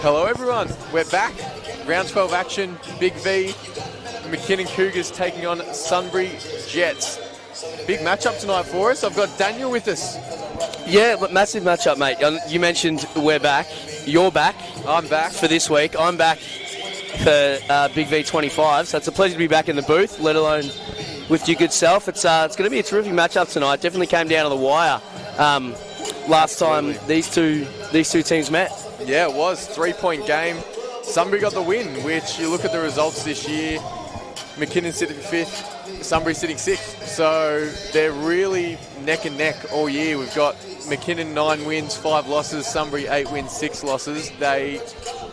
Hello everyone, we're back. Round 12 action, BigV, McKinnon Cougars taking on Sunbury Jets. Big matchup tonight for us. I've got Daniel with us. Yeah, but massive matchup, mate. You mentioned we're back. You're back. I'm back. For this week. I'm back for BigV 25, so it's a pleasure to be back in the booth, let alone with your good self. It's going to be a terrific matchup tonight. Definitely came down to the wire last time these two teams met. Yeah, it was. 3-point game. Sunbury got the win, which you look at the results this year. McKinnon sitting 5th, Sunbury sitting 6th. So they're really neck and neck all year. We've got McKinnon 9 wins, 5 losses. Sunbury 8 wins, 6 losses. They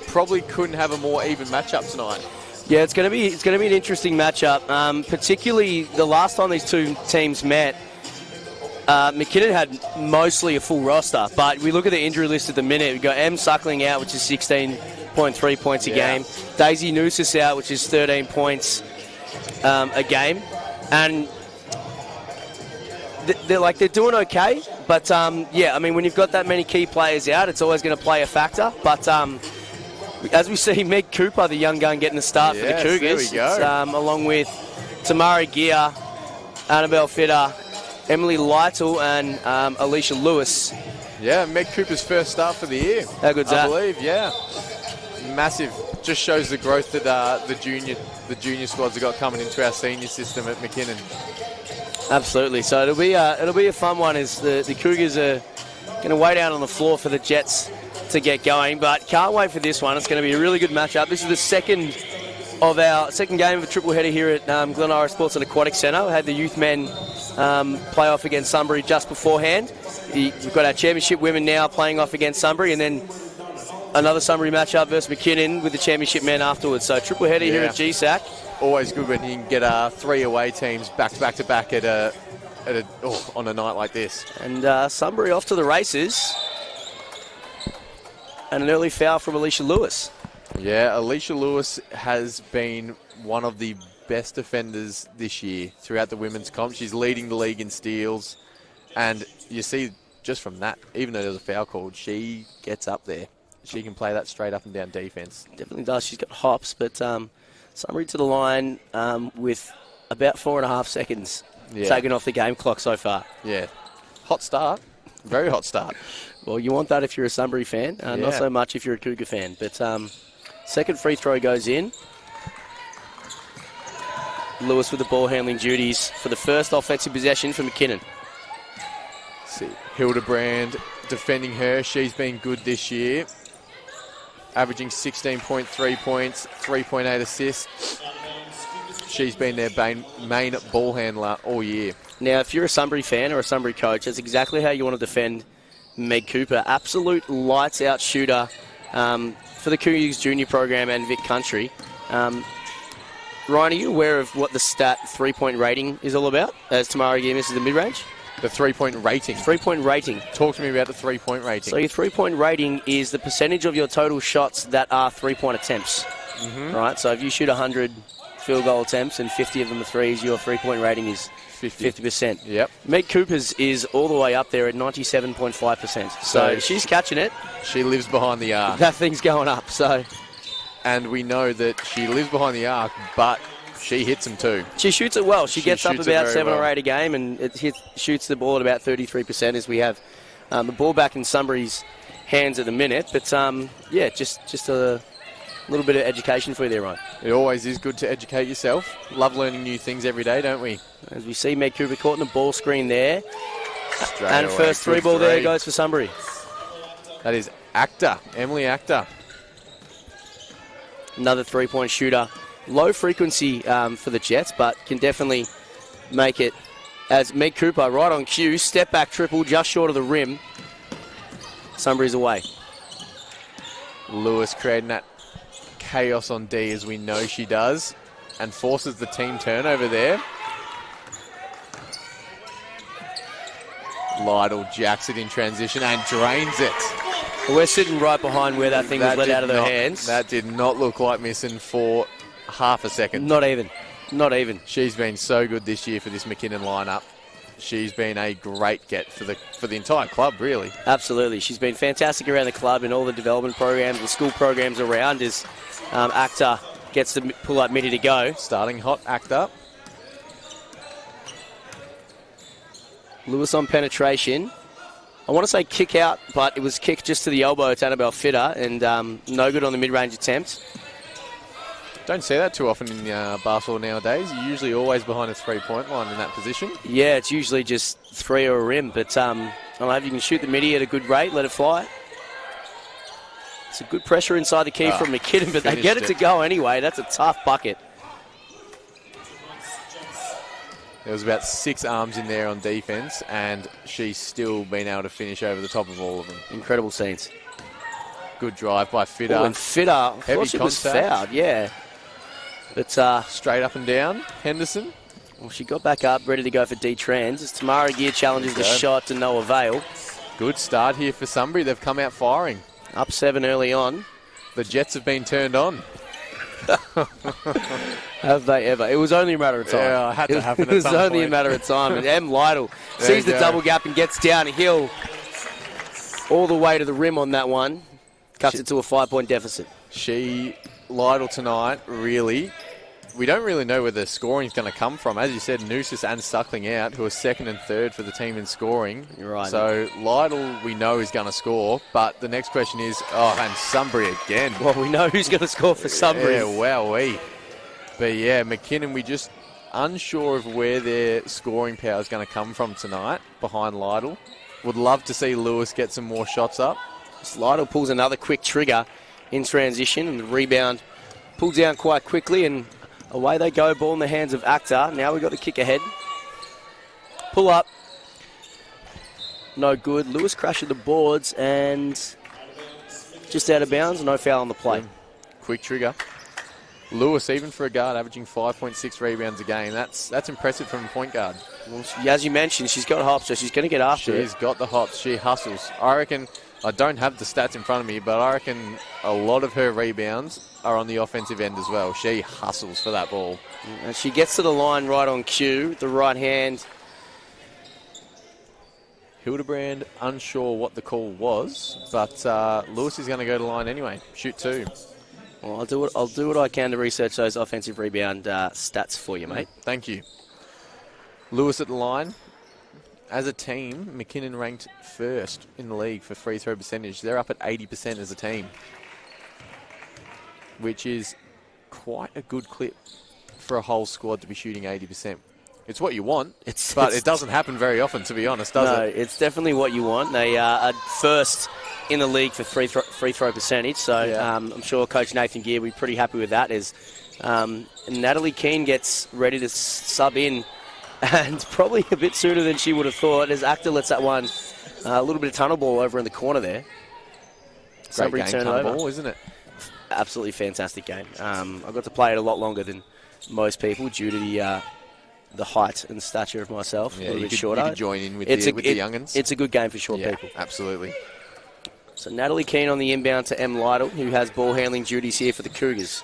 probably couldn't have a more even matchup tonight. Yeah, it's going to be an interesting matchup. Particularly the last time these two teams met, McKinnon had mostly a full roster, but we look at the injury list at the minute. We've got M. Suckling out, which is 16.3 points a game. Daisy Noosis out, which is 13 points a game. And they're doing okay, but yeah, I mean, when you've got that many key players out, it's always going to play a factor. But as we see Meg Cooper, the young gun, getting the start for the Cougars, there we go. Along with Tamari Gear, Annabelle Fitter, Emily Lytle and Alicia Lewis. Yeah, Meg Cooper's first start for the year. How good's that? I believe, yeah. Massive. Just shows the growth that the junior squads have got coming into our senior system at McKinnon. Absolutely. So it'll be a fun one as the Cougars are going to wait out on the floor for the Jets to get going. But can't wait for this one. It's going to be a really good matchup. This is the second game of a triple header here at Glen Ira Sports and Aquatic Centre. We had the youth men play off against Sunbury just beforehand. We've got our championship women now playing off against Sunbury, and then another Sunbury matchup versus McKinnon with the championship men afterwards. So triple header here at GSAC. Always good when you can get 3 away teams back to back on a night like this. And Sunbury off to the races. And an early foul from Alicia Lewis. Yeah, Alicia Lewis has been one of the best defenders this year throughout the women's comp. She's leading the league in steals. And you see just from that, even though there's a foul called, she gets up there. She can play that straight up and down defense. Definitely does. She's got hops, but Sunbury to the line with about 4.5 seconds taken off the game clock so far. Yeah. Hot start. Very hot start. Well, you want that if you're a Sunbury fan. Not so much if you're a Cougar fan. But second free throw goes in. Lewis with the ball handling duties for the first offensive possession for McKinnon. See, Hildebrand defending her. She's been good this year. Averaging 16.3 points, 3.8 assists. She's been their main ball handler all year. Now, if you're a Sunbury fan or a Sunbury coach, that's exactly how you want to defend Meg Cooper. Absolute lights-out shooter for the Cougars junior program and Vic Country. Ryan, are you aware of what the stat 3-point rating is all about as Tamara Gear misses the mid-range? The 3-point rating. 3-point rating. Talk to me about the 3-point rating. So your 3-point rating is the percentage of your total shots that are 3-point attempts. Right? So if you shoot 100 field goal attempts and 50 of them are threes, your 3-point rating is 50%. Yep. Meg Cooper's is all the way up there at 97.5%. So she's catching it. She lives behind the arc. That thing's going up. So, and we know that she lives behind the arc, but she hits them too. She shoots it well. She gets up about 7 or 8 a game, and shoots the ball at about 33% as we have the ball back in Sunbury's hands at the minute. But yeah, just a little bit of education for you there, Ryan. It always is good to educate yourself. Love learning new things every day, don't we? As we see Meg Cooper caught in the ball screen there. And first three ball there goes for Sunbury. That is Emily Actor. Another 3-point shooter. Low frequency for the Jets, but can definitely make it as Meg Cooper right on cue. Step back triple just short of the rim. Sunbury's away. Lewis creating that chaos on D as we know she does and forces the team turnover there. Lytle jacks it in transition and drains it. We're sitting right behind where that thing was let out of their hands. That did not look like missing for half a second. Not even. She's been so good this year for this McKinnon lineup. she's been a great get for the entire club, really. Absolutely. She's been fantastic around the club and all the development programs, the school programs around as Akhtar gets the pull-up midi to go. Starting hot, Akhtar. Lewis on penetration. I want to say kick out, but it was kick just to the elbow to Annabelle Fitter, and no good on the mid-range attempt. Don't see that too often in basketball nowadays. You're usually always behind a three-point line in that position. Yeah, it's usually just three or a rim, but I don't know if you can shoot the midi at a good rate, let it fly. It's a good pressure inside the key from McKinnon, but they get it to go anyway. That's a tough bucket. There was about 6 arms in there on defence, and she's still been able to finish over the top of all of them. Incredible scenes. Good drive by Fitter. Oh, and Fitter, I thought she was fouled, yeah. But straight up and down, Henderson. Well, she got back up, ready to go for D-Trans. As Tamara Gear challenges the shot to no avail. Good start here for Sunbury. They've come out firing. Up 7 early on. The Jets have been turned on. Have they ever? It was only a matter of time. Yeah, it had to happen. It was only a matter of time. And M. Lytle sees the double gap and gets downhill all the way to the rim on that one. Cuts it to a 5-point deficit. Lytle tonight, really, we don't really know where the scoring is going to come from. As you said, Noosis and Suckling out, who are second and third for the team in scoring. You're right. So Lytle, we know, is going to score. But the next question is, and Sunbury again. Well, we know who's going to score for Sunbury. Yeah, wowee. But yeah, McKinnon, we just unsure of where their scoring power is going to come from tonight behind Lytle. Would love to see Lewis get some more shots up. Lytle pulls another quick trigger in transition, and the rebound pulls down quite quickly, and away they go. Ball in the hands of Akhtar. Now we've got the kick ahead. Pull up. No good. Lewis crashing the boards and just out of bounds. No foul on the play. Quick trigger. Lewis, even for a guard, averaging 5.6 rebounds a game. That's impressive from a point guard. Well, as you mentioned, she's got hops, so she's going to get after it. She's got the hops. She hustles. I reckon, I don't have the stats in front of me, but I reckon a lot of her rebounds are on the offensive end as well. She hustles for that ball. And she gets to the line right on cue, the right hand. Hildebrand, unsure what the call was, but Lewis is going to go to the line anyway. Shoot 2. Well, I'll do what I can to research those offensive rebound stats for you, mate. Thank you. Lewis at the line. As a team, McKinnon ranked first in the league for free throw percentage. They're up at 80% as a team, which is quite a good clip for a whole squad to be shooting 80%. It's what you want, but it doesn't happen very often, to be honest, does it? No, it's definitely what you want. They are first in the league for free throw percentage, so I'm sure Coach Nathan Gear will be pretty happy with that. As Natalie Keane gets ready to sub in, and probably a bit sooner than she would have thought, as Akhtar lets that one, a little bit of tunnel ball over in the corner there. Great game, tunnel ball, isn't it? Absolutely fantastic game. I got to play it a lot longer than most people due to the height and stature of myself. Yeah, a little bit shorter. You could join in with the young'uns. It's a good game for short people. Absolutely. So Natalie Keane on the inbound to M. Lytle, who has ball handling duties here for the Cougars.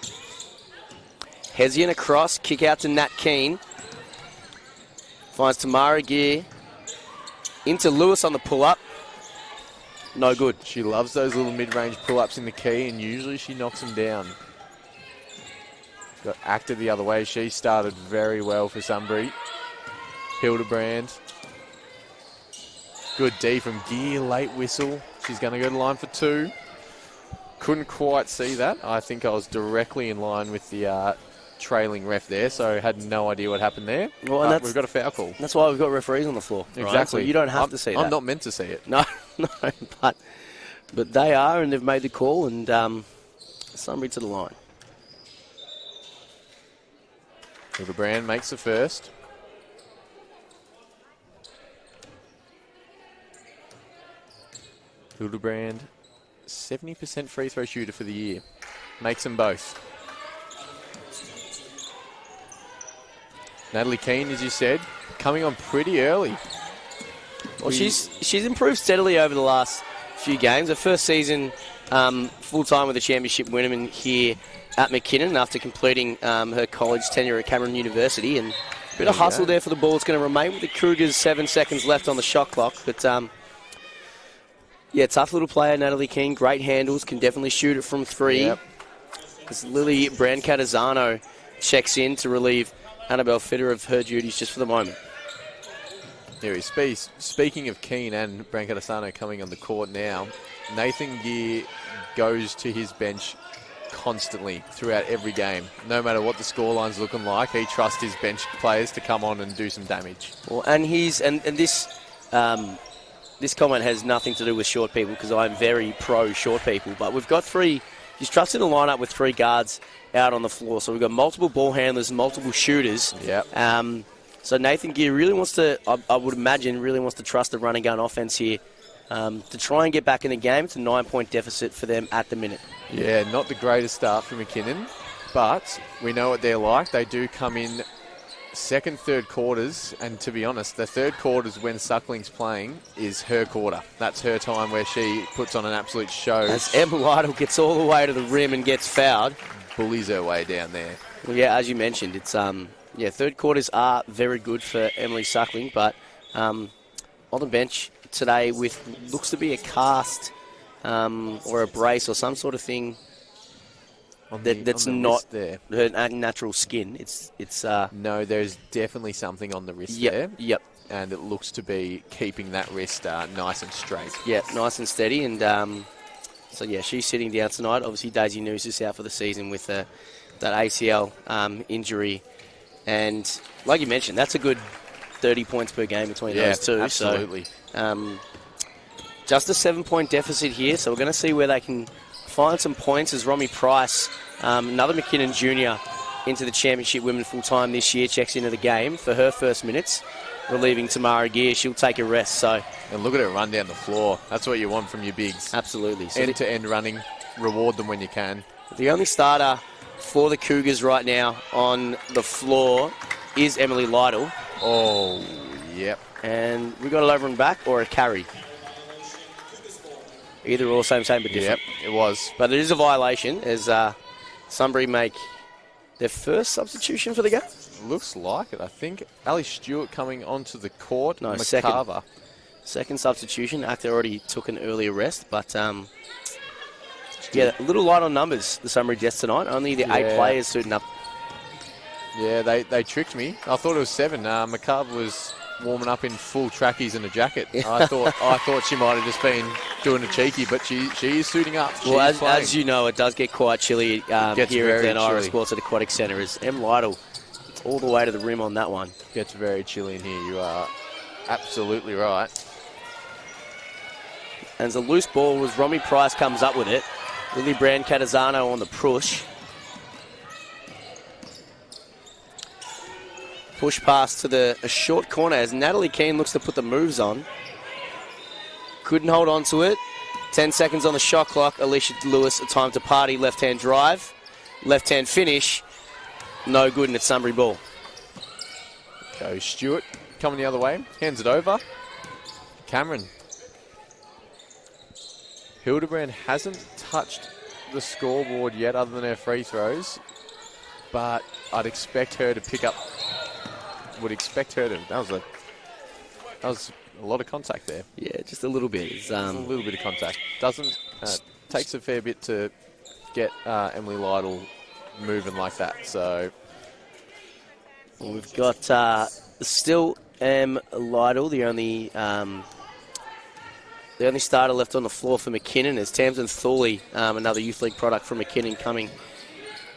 Hessian across, kick out to Nat Keane. Finds Tamara Gear into Lewis on the pull-up. No good. She loves those little mid-range pull-ups in the key, and usually she knocks them down. Got Akhtar the other way. She started very well for Sunbury. Hildebrand. Good D from Gear, late whistle. She's going to go to line for 2. Couldn't quite see that. I think I was directly in line with the trailing ref there, so had no idea what happened there. Well, and we've got a foul call. That's why we've got referees on the floor. Exactly. Right? So you don't have to see that. I'm not meant to see it. No, but they are, and they've made the call, and Sunbury to the line. Hildebrand makes the first. Hildebrand, 70% free throw shooter for the year. Makes them both. Natalie Keane, as you said, coming on pretty early. Well, she's improved steadily over the last few games. Her first season full-time with the championship winner here at McKinnon after completing her college tenure at Cameron University, and Bit of hustle there for the ball. It's going to remain with the Cougars. 7 seconds left on the shot clock. But, yeah, tough little player, Natalie King. Great handles. Can definitely shoot it from 3. Yep. As Lily Brand-Catazano checks in to relieve Annabelle Fitter of her duties just for the moment. Here he speaking of Keane and Brand-Catazano coming on the court now, Nathan Gear goes to his bench constantly throughout every game. No matter what the scoreline's looking like, he trusts his bench players to come on and do some damage. Well, and this comment has nothing to do with short people because I'm very pro short people. But we've got 3. He's trusted a lineup with 3 guards out on the floor, so we've got multiple ball handlers, multiple shooters. Yep. So Nathan Gear really wants to, I would imagine, really wants to trust the run and gun offense here to try and get back in the game. It's a 9-point deficit for them at the minute. Yeah, not the greatest start for McKinnon, but we know what they're like. They do come in second, third quarters, and to be honest, the third quarters when Suckling's playing is her quarter. That's her time where she puts on an absolute show. As Emma Lytle gets all the way to the rim and gets fouled. Bullies her way down there. Well, yeah, as you mentioned, it's third quarters are very good for Emily Suckling, but on the bench today with looks to be a cast or a brace or some sort of thing that's not her natural skin. It's no, there's definitely something on the wrist there. Yep. And it looks to be keeping that wrist nice and straight. Yeah, nice and steady. And so yeah, she's sitting down tonight. Obviously, Daisy News is out for the season with that ACL injury. And like you mentioned, that's a good 30 points per game between those two. Absolutely. So just a 7-point deficit here. So we're going to see where they can find some points as Romy Price, another McKinnon junior, into the championship women full-time this year, checks into the game for her first minutes, relieving Tamara Gear. She'll take a rest. So, and look at her run down the floor. That's what you want from your bigs. Absolutely. So end-to-end running. Reward them when you can. The only starter for the Cougars right now on the floor is Emily Lytle. Oh, yep. And we got a over and back or a carry. Either or, same, but different. Yep, it was. But it is a violation as Sunbury make their first substitution for the game. Looks like it. I think Ali Stewart coming onto the court. No, McCarver. Second substitution. Actor already took an earlier rest, but yeah, a little light on numbers, the Sunbury Jets tonight. Only the 8 players suiting up. Yeah, they tricked me. I thought it was 7. McCarver was warming up in full trackies and a jacket. I thought she might have just been doing a cheeky, but she is suiting up. Well, as you know, it does get quite chilly here at Glen Ira Sports at Aquatic Centre. As M. Lytle, it's all the way to the rim on that one. Gets very chilly in here. You are absolutely right. And as a loose ball as Romy Price comes up with it. Lily Brand-Catazano on the push. Push pass to a short corner as Natalie Keane looks to put the moves on. Couldn't hold on to it. 10 seconds on the shot clock. Alicia Lewis, a time to party. Left-hand drive. Left-hand finish. No good, and it's Sunbury ball. Go Stewart coming the other way. Hands it over. Cameron. Hildebrand hasn't touched the scoreboard yet other than her free throws, but I'd expect her to pick up. That was a lot of contact there. Yeah, just a little bit. It's, a little bit of contact. Takes a fair bit to get Emily Lytle moving like that. So we've got still M. Lytle, the only starter left on the floor for McKinnon is Tamsin Thorley, another Youth League product from McKinnon, coming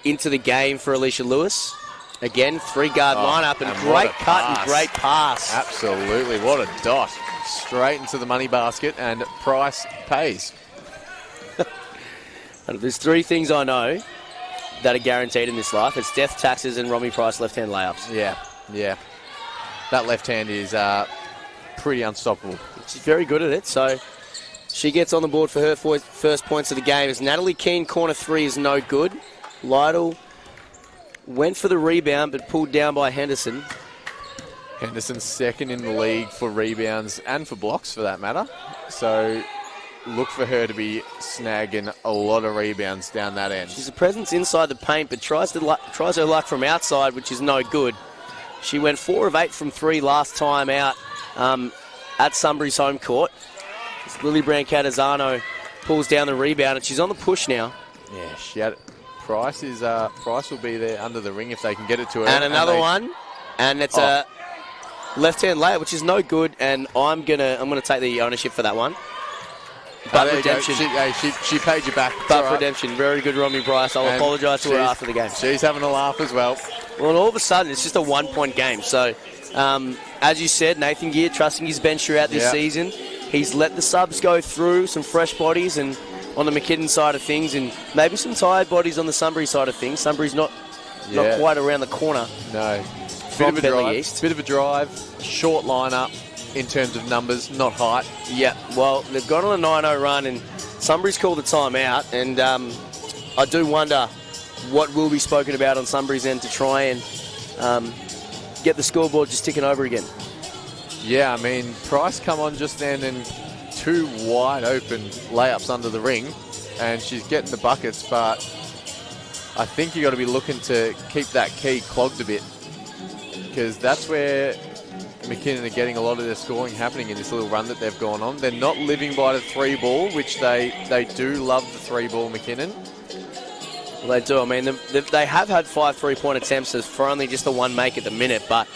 into the game for Alicia Lewis. Again, 3-guard lineup and great cut and great pass. Absolutely, what a dot. Straight into the money basket, and Price pays. There's 3 things I know that are guaranteed in this life. It's death, taxes, and Romy Price left-hand layups. Yeah. That left hand is pretty unstoppable. She's very good at it, so she gets on the board for her first points of the game. As Natalie Keane, corner 3 is no good. Lytle went for the rebound, but pulled down by Henderson. Henderson's second in the league for rebounds and for blocks, for that matter. So look for her to be snagging a lot of rebounds down that end. She's a presence inside the paint, but tries her luck from outside, which is no good. She went 4 of 8 from 3 last time out at Sunbury's home court. Lily Brancatisano pulls down the rebound, and she's on the push now. Yeah, she had it. Price will be there under the ring if they can get it to her. And another one, and it's a left-hand layup, which is no good, and I'm gonna take the ownership for that one. But redemption. She paid you back. But redemption. Very good, Romy Bryce. I'll apologise to her after the game. She's having a laugh as well. Well, and all of a sudden, it's just a 1-point game. So, as you said, Nathan Gear trusting his bench throughout this season. He's let the subs go through, some fresh bodies, and on the McKinnon side of things, and maybe some tired bodies on the Sunbury side of things. Sunbury's not quite around the corner. No. From Bentley East. Bit of a drive, short lineup in terms of numbers, not height. Yeah, well, they've gone on a 9-0 run, and Sunbury's called a timeout, and I do wonder what will be spoken about on Sunbury's end to try and get the scoreboard just ticking over again. Yeah, I mean, Price come on just then and 2 wide open layups under the ring, and she's getting the buckets, but I think you got to be looking to keep that key clogged a bit, because that's where McKinnon are getting a lot of their scoring happening in this little run that they've gone on. They're not living by the 3 ball, which they do love the 3 ball, McKinnon. Well, they do. I mean, they have had 5 3-point attempts for only just the 1 make at the minute, but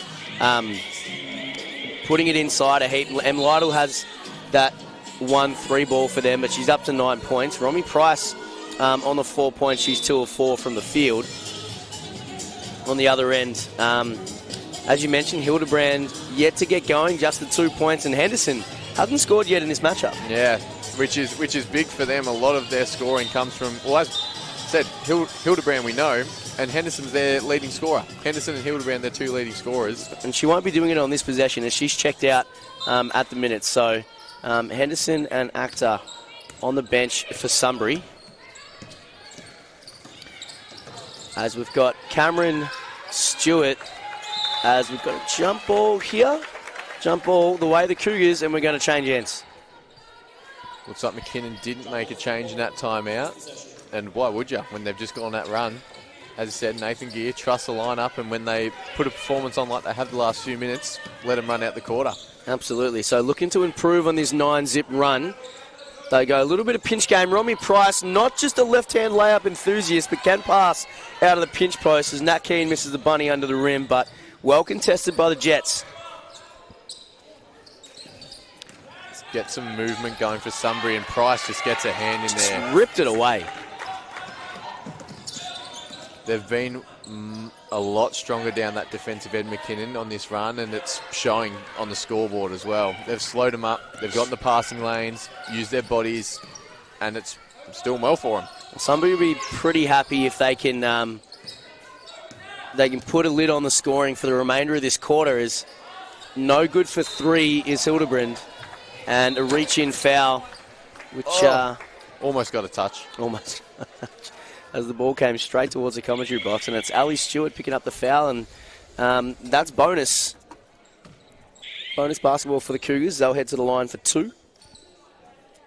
putting it inside a heap. Em Lytle has that 1 3 ball for them, but she's up to 9 points. Romy Price on the 4 points. She's 2 of 4 from the field. On the other end, as you mentioned, Hildebrand yet to get going, just the 2 points, and Henderson hasn't scored yet in this matchup. Yeah, which is big for them. A lot of their scoring comes from, well, as said, Hildebrand we know, and Henderson's their leading scorer. Henderson and Hildebrand, their 2 leading scorers. And she won't be doing it on this possession as she's checked out at the minute. So Henderson and Akhtar on the bench for Sunbury. As we've got Cameron Stewart, as we've got a jump ball here. Jump ball the way of the Cougars, and we're going to change ends. Looks like McKinnon didn't make a change in that timeout. And why would you when they've just gone that run? As I said, Nathan Gear trusts the lineup, and when they put a performance on like they have the last few minutes, let them run out the quarter. Absolutely. So looking to improve on this 9-zip run. They go a little bit of pinch game. Romy Price, not just a left-hand layup enthusiast, but can pass out of the pinch post as Nat Keane misses the bunny under the rim, but well contested by the Jets. Let's get some movement going for Sunbury, and Price just gets a hand in there. Just ripped it away. They've been a lot stronger down that defensive end, McKinnon, on this run, and it's showing on the scoreboard as well. They've slowed them up. They've gotten the passing lanes, used their bodies, and it's doing well for them. Somebody will be pretty happy if they can put a lid on the scoring for the remainder of this quarter. Is no good for 3 is Hildebrand, and a reach-in foul, which almost got a touch. Almost. As the ball came straight towards the commentary box, and it's Ali Stewart picking up the foul, and that's bonus. Bonus basketball for the Cougars. They'll head to the line for 2.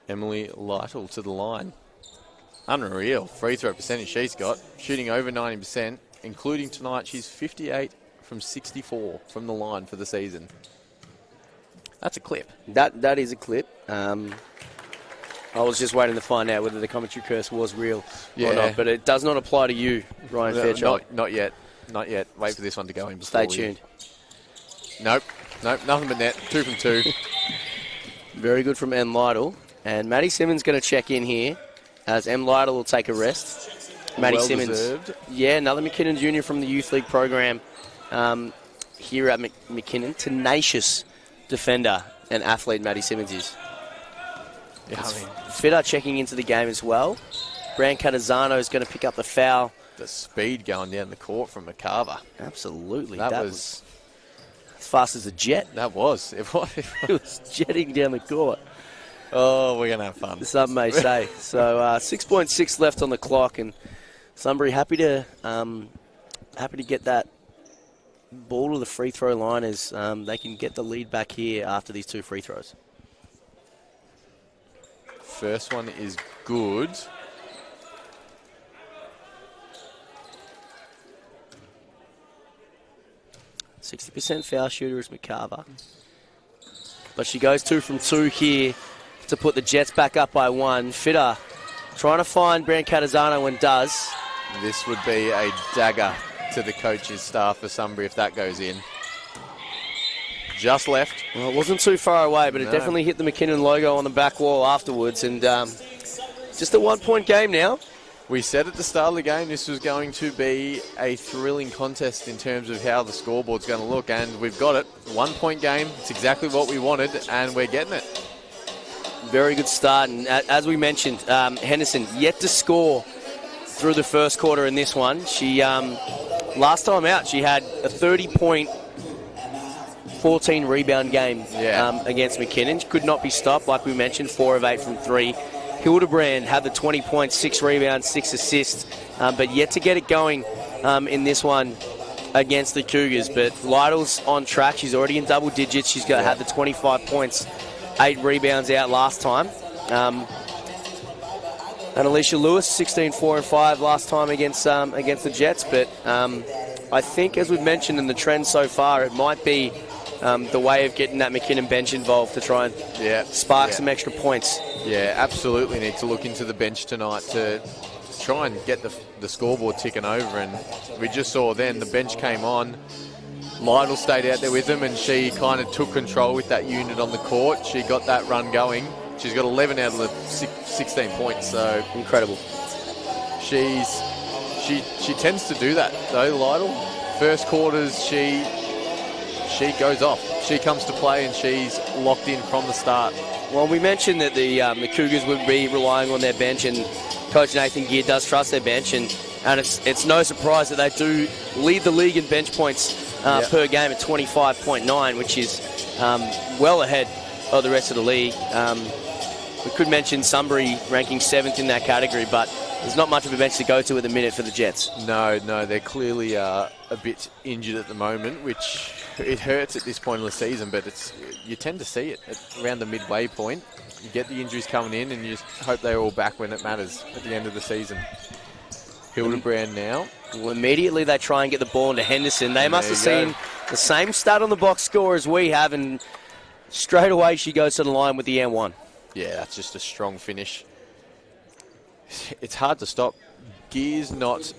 Emily Lytle to the line. Unreal free throw percentage she's got, shooting over 90%, including tonight. She's 58 from 64 from the line for the season. That's a clip. That is a clip. I was just waiting to find out whether the commentary curse was real or not, but it does not apply to you, Ryan Fairchild. Not yet. Not yet. Wait for this one to go in. Stay tuned. Nope, nothing but net. 2 from 2. Very good from Em Lytle. And Maddie Simmons going to check in here, as Em Lytle will take a rest. Maddie Simmons. Deserved. Yeah, another McKinnon Junior from the Youth League program here at McKinnon. Tenacious defender and athlete Maddie Simmons is. Yeah, I mean, Fitter checking into the game as well. Brancatisano is going to pick up the foul. The speed going down the court from McCarver. Absolutely. That was as fast as a jet. That was. It was jetting down the court. Oh, we're going to have fun. Some may say. So 6.6 left on the clock, and Sunbury happy to get that ball to the free throw line as they can get the lead back here after these 2 free throws. First one is good. 60% foul shooter is McCarver. But she goes 2 from 2 here to put the Jets back up by 1. Fitter trying to find Brancatisano and does. This would be a dagger to the coach's staff for Sunbury if that goes in. Just left. Well, it wasn't too far away, but it definitely hit the McKinnon logo on the back wall afterwards. And just a 1-point game now. We said at the start of the game this was going to be a thrilling contest in terms of how the scoreboard's going to look, and we've got it. 1-point game. It's exactly what we wanted, and we're getting it. Very good start, and as we mentioned, Henderson yet to score through the first quarter in this one. She last time out she had a 30-point, 14 rebound game against McKinnon. She could not be stopped, like we mentioned, 4 of 8 from 3. Hildebrand had the 20 points, 6 rebounds, 6 assists, but yet to get it going in this one against the Cougars. But Lytle's on track. She's already in double digits. She's had the 25 points, 8 rebounds out last time. And Alicia Lewis, 16, 4 and 5 last time against the Jets. But I think, as we've mentioned in the trend so far, it might be the way of getting that McKinnon bench involved to try and spark some extra points. Yeah, absolutely need to look into the bench tonight to try and get the scoreboard ticking over. And we just saw then the bench came on. Lytle stayed out there with them, and she kind of took control with that unit on the court. She got that run going. She's got 11 out of the 16 points, so incredible. She tends to do that though, Lytle. First quarters, she goes off. She comes to play, and she's locked in from the start. Well, we mentioned that the Cougars would be relying on their bench, and Coach Nathan Gear does trust their bench, and it's no surprise that they do lead the league in bench points per game at 25.9, which is well ahead of the rest of the league. We could mention Sunbury ranking 7th in that category, but there's not much of a bench to go to at the minute for the Jets. No, they're clearly a bit injured at the moment, which it hurts at this point of the season, but you tend to see it around the midway point. You get the injuries coming in, and you just hope they're all back when it matters at the end of the season. Hildebrand now. Well, immediately they try and get the ball into Henderson. They must have seen the same stat on the box score as we have, and straight away she goes to the line with the M1. Yeah, that's just a strong finish. It's hard to stop. Gear's not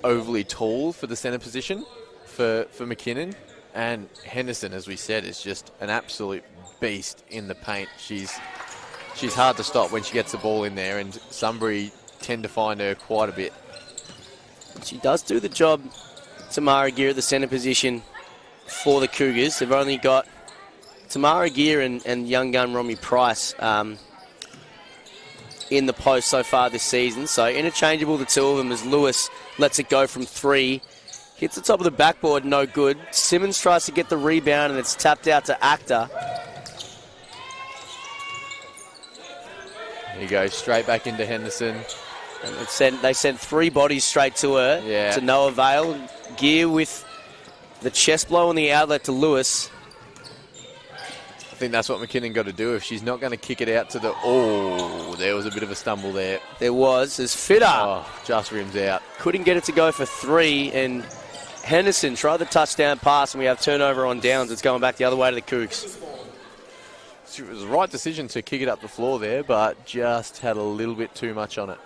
overly tall for the centre position for McKinnon, and Henderson, as we said, is just an absolute beast in the paint. She's hard to stop when she gets the ball in there, and Sunbury tend to find her quite a bit. She does do the job, Tamara Gear, at the centre position for the Cougars. They've only got Tamara Gear and young gun Romy Price in the post so far this season. So interchangeable, the two of them, as Lewis lets it go from 3. Hits the top of the backboard, no good. Simmons tries to get the rebound, and it's tapped out to Actor. There you go, straight back into Henderson. And they sent 3 bodies straight to her, to no avail. Gear with the chest blow on the outlet to Lewis. I think that's what McKinnon got to do if she's not going to kick it out to the... Oh, there was a bit of a stumble there. There was, as Fitter. Oh, just rims out. Couldn't get it to go for 3, and Henderson tried the touchdown pass, and we have turnover on downs. It's going back the other way to the Cougs. It was the right decision to kick it up the floor there, but just had a little bit too much on it.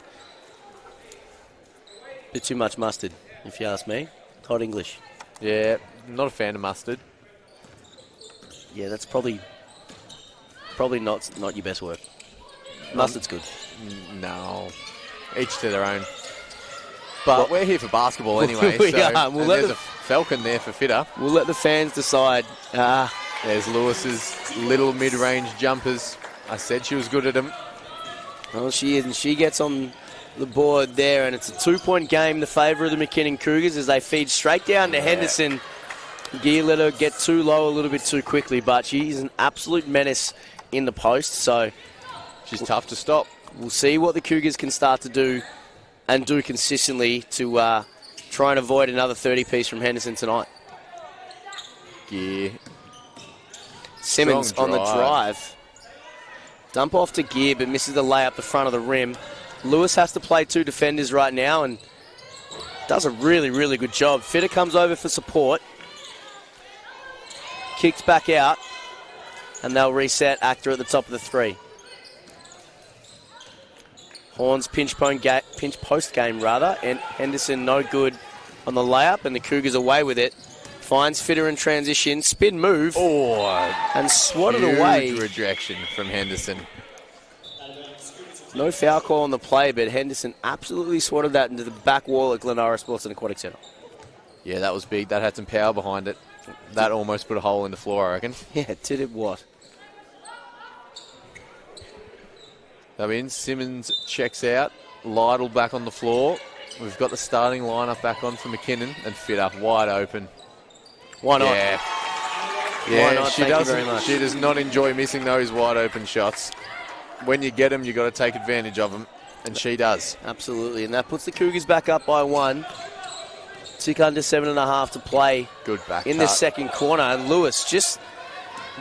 Bit too much mustard, if you ask me. Hot English. Yeah, not a fan of mustard. Yeah, that's probably not your best work. Mustard's good. No, each to their own. But we're here for basketball anyway. We are. There's a Falcon there for Fitter. We'll let the fans decide. There's Lewis's little mid-range jumpers. I said she was good at them. Well, she is, and she gets on the board there, and it's a 2-point game in the favour of the McKinnon Cougars as they feed straight down to Henderson. Gear let her get too low a little bit too quickly, but she's an absolute menace in the post, so she's tough to stop. We'll see what the Cougars can start to do and do consistently to try and avoid another 30-piece from Henderson tonight. Gear. Simmons on the drive. Dump off to Gear, but misses the layup the front of the rim. Lewis has to play 2 defenders right now and does a really, really good job. Fitter comes over for support. kicked back out, and they'll reset Actor at the top of the 3. Horns pinch post game, and Henderson no good on the layup, and the Cougars away with it. Finds Fitter in transition, spin move, and swatted away. Huge rejection from Henderson. No foul call on the play, but Henderson absolutely swatted that into the back wall at Glenara Sports and Aquatic Centre. Yeah, that was big. That had some power behind it. That almost put a hole in the floor, I reckon. Yeah, did it what? I mean, Simmons checks out. Lytle back on the floor. We've got the starting lineup back on for McKinnon, and Fitter wide open. Why not? Yeah, Why not? she Thank you doesn't. very much. She does not enjoy missing those wide open shots. When you get them, you got to take advantage of them, and she does. Absolutely, and that puts the Cougars back up by 1. Tick under 7.5 to play. Good back in cut. the second corner, and Lewis just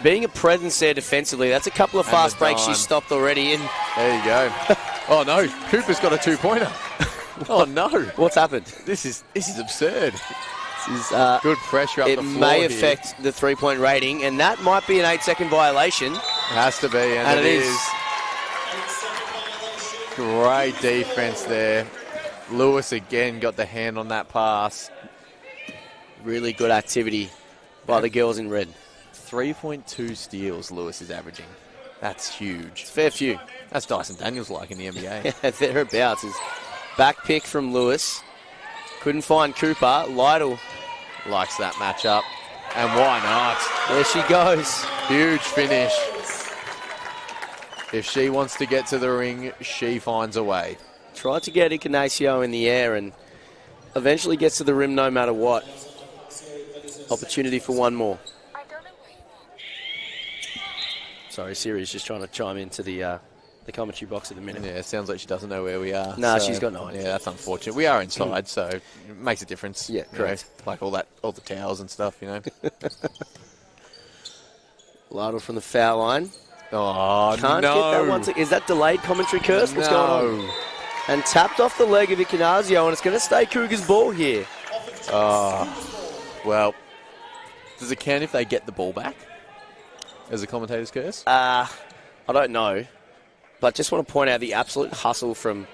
being a presence there defensively. That's a couple of fast breaks she stopped already. And there you go. Oh no, Cooper's got a 2-pointer. Oh no, what's happened? This is absurd. This is good pressure up the floor. It may here. affect the 3-point rating, and that might be an 8-second violation. It has to be, and it is. Great defense there. Lewis again got the hand on that pass. Really good activity by the girls in red. 3.2 steals Lewis is averaging. That's huge. It's a fair few. That's Dyson Daniels like in the NBA. Yeah, thereabouts. Is back pick from Lewis. Couldn't find Cooper. Lytle likes that matchup. And why not? There she goes. Huge finish. If she wants to get to the ring, she finds a way. Tried to get Ignacio in the air and eventually gets to the rim no matter what. Opportunity for one more. Sorry, Siri's just trying to chime into the commentary box at the minute. Yeah, it sounds like she doesn't know where we are. No, she's got no idea. Yeah, that's unfortunate. We are inside, so it makes a difference. Yeah, correct. You know, like all the towels and stuff, you know. Lytle from the foul line. Oh, Can't no. get that one. Is that delayed commentary curse? What's going on? And tapped off the leg of Ignacio, and it's going to stay Cougars' ball here. Oh, well, does it count if they get the ball back as a commentator's curse? I don't know. But just want to point out the absolute hustle from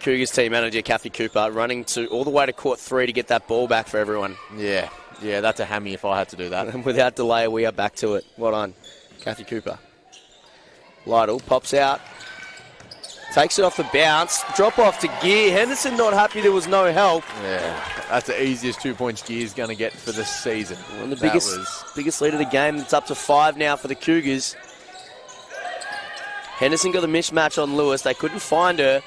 Cougars team manager Kathy Cooper running all the way to court 3 to get that ball back for everyone. Yeah, that's a hammy if I had to do that. And without delay, we are back to it. Well done, Kathy Cooper. Lytle pops out. Takes it off the bounce. Drop off to Gear. Henderson not happy there was no help. Yeah, that's the easiest 2 points Gear's going to get for the season. And the biggest lead of the game. It's up to 5 now for the Cougars. Henderson got the mismatch on Lewis. They couldn't find her.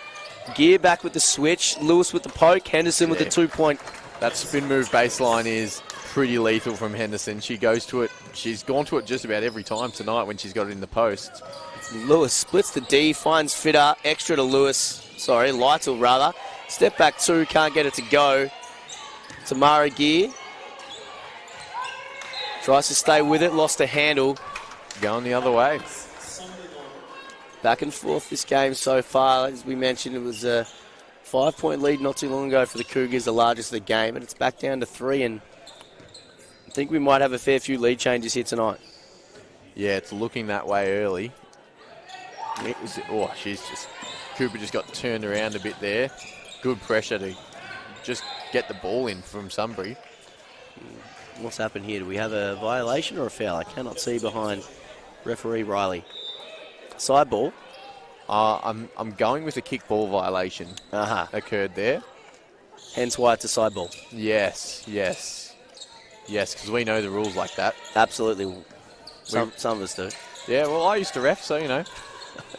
Gear back with the switch. Lewis with the poke. Henderson with the 2-point. That spin move baseline is pretty lethal from Henderson. She goes to it. She's gone to it just about every time tonight when she's got it in the post. Lewis splits the D, finds Fitter, extra to Lewis. Sorry, Lytle rather. Step back 2, can't get it to go. Tamara Gear. Tries to stay with it, lost the handle. Going the other way. Back and forth this game so far. As we mentioned, it was a 5-point lead not too long ago for the Cougars, the largest of the game. And it's back down to 3, and I think we might have a fair few lead changes here tonight. Yeah, it's looking that way early. Cooper just got turned around a bit there. Good pressure to just get the ball in from Sunbury. What's happened here? Do we have a violation or a foul? I cannot see behind referee Riley. Side ball. I'm going with a kickball violation occurred there. Hence why it's a side ball. Yes, because we know the rules like that. Absolutely. Some of us do. Yeah, well, I used to ref, so, you know,